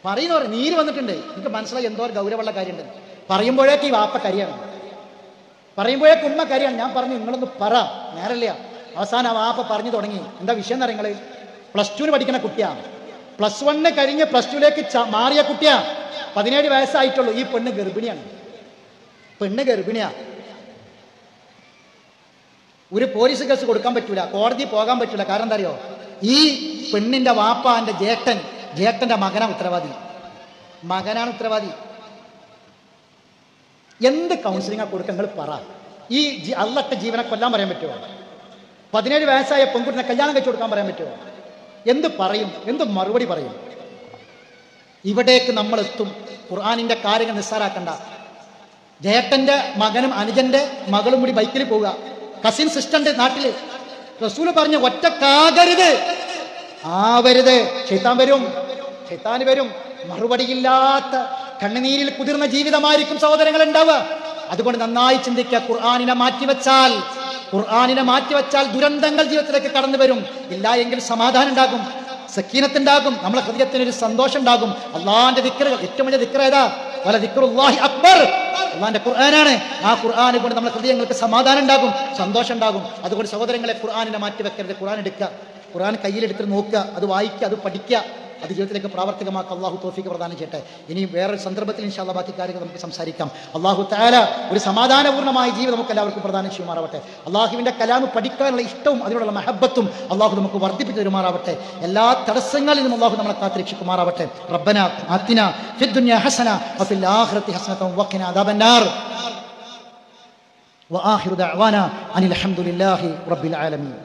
പറയുന്ന പറയും നീര് വന്നിട്ടുണ്ട്. എനിക്ക് മനസ്സിലായി എന്തോ ഒരു ഗൗരവമുള്ള കാര്യമുണ്ട്. പറയുമ്പോഴേക്ക് ഈ വാപ്പ കരിയാണ്, പറയുമ്പോഴേക്ക് ഉമ്മ കരിയാണ്. ഞാൻ പറഞ്ഞു നിങ്ങളൊന്ന് പറ, നേരല്ല. അവസാനം ആ വാപ്പ പറഞ്ഞു തുടങ്ങി. എന്താ വിഷയം എന്ന് അറിയങ്ങള്? +2 പഠിക്കുന്ന കുട്ടിയാണ്. +1 കഴിഞ്ഞ് +2ലേക്ക് മാറിയ കുട്ടിയാ. 17 വയസ്സായിട്ടുള്ളൂ. ഈ പെണ്ണ് ഗർഭിണിയാണ്. ഒരു പോലീസ് കേസ് കൊടുക്കാൻ പറ്റൂല, കോടതി പോകാൻ പറ്റൂല. കാരണം എന്താ അറിയോ? ഈ പെണ്ണിന്റെ വാപ്പ എൻ്റെ ജേട്ടന്റെ മകനാണ് ഉത്തരവാദി. എന്ത് കൗൺസിലിംഗാ കൊടുക്കുക? നിങ്ങൾ പറ. ഈ അള്ളത്തെ ജീവനെ കൊല്ലാൻ പറയാൻ പറ്റുമോ? 17 വയസ്സായ പെൺകുട്ടിനെ കല്യാണം കഴിച്ചു കൊടുക്കാൻ പറയാൻ പറ്റുമോ? എന്ത് പറയും? എന്ത് മറുപടി പറയും? ഇവിടേക്ക് നമ്മൾ എത്തും. ഖുർആനിന്റെ കാര്യങ്ങൾ നിസ്സാരാക്കണ്ട. ജേട്ടന്റെ മകനും അനുജന്റെ മകളും കൂടി ബൈക്കിൽ പോവുക. കസിൻ സിസ്റ്ററിന്റെ നാട്ടില് റസൂല് പറഞ്ഞ ഒറ്റക്കാകരുത്, ആവരുത്. ശൈത്താൻ വരും. മറുപടിയില്ലാത്ത കണ്ണുനീരിൽ കുതിർന്ന ജീവിതമായിരിക്കും സഹോദരങ്ങൾ ഉണ്ടാവുക. അതുകൊണ്ട് നന്നായി ചിന്തിക്കുക. ഖുർആനിനെ മാറ്റിവെച്ചാൽ ദുരന്തങ്ങൾ ജീവിതത്തിലേക്ക് കടന്നു വരും. ഇല്ല എങ്കിൽ സമാധാനം ഉണ്ടാകും, സക്കീനത്തുണ്ടാകും, നമ്മളെ ഹൃദയത്തിനൊരു സന്തോഷം ഉണ്ടാകും. അള്ളാന്റെ ദിക്റുകൾ, ഏറ്റവും വലിയ ദിക്ർ ഏതാ? വല ദിക്റുല്ലാഹി അക്ബർ. അള്ളാന്റെ ഖുർആനാണ്. ആ ഖുർആൻ കൊണ്ട് നമ്മുടെ ഹൃദയങ്ങൾക്ക് സമാധാനം ഉണ്ടാകും, സന്തോഷം ഉണ്ടാകും. അതുകൊണ്ട് സഹോദരങ്ങളെ, ഖുർആനിനെ മാറ്റി വെക്കരുത്. ഖുർആൻ എടുക്കുക, ഖുർആൻ കയ്യിലെടുത്ത് നോക്കുക, അത് വായിക്കുക, അത് പഠിക്കുക, അത് ജീവിതത്തിലേക്ക് പ്രാവർത്തികമാക്കുക. അള്ളാഹു തൗഫീഖ് പ്രദാനം ചെയ്യട്ടെ. ഇനി വേറൊരു സന്ദർഭത്തിൽ ഇൻഷാ അല്ലാഹ് ബാക്കി കാര്യങ്ങൾ നമുക്ക് സംസാരിക്കാം. അള്ളാഹു തആല ഒരു സമാധാനപൂർണ്ണമായ ജീവിതം നമുക്ക് എല്ലാവർക്കും പ്രദാനം ചെയ്യുമാറാവട്ടെ. അള്ളാഹുവിന്റെ കലാം പഠിക്കാനുള്ള ഇഷ്ടവും അതിനോടുള്ള മഹബത്തും അള്ളാഹു നമുക്ക് വർദ്ധിപ്പിച്ചു തരുമാറാവട്ടെ. എല്ലാ തടസ്സങ്ങളിൽ നിന്നും അള്ളാഹു നമ്മളെ കാത്തുരക്ഷിക്കുമാറാവട്ടെ. റബ്ബന ആതിന ഫിദ് ദുനിയ ഹസന വഫിൽ ആഖിറതി ഹസനത വഖിന അദാബന്നാർ. വആഖിറു ദഅവാന അനിൽ ഹംദുലില്ലാഹി റബ്ബിൽ ആലമീൻ.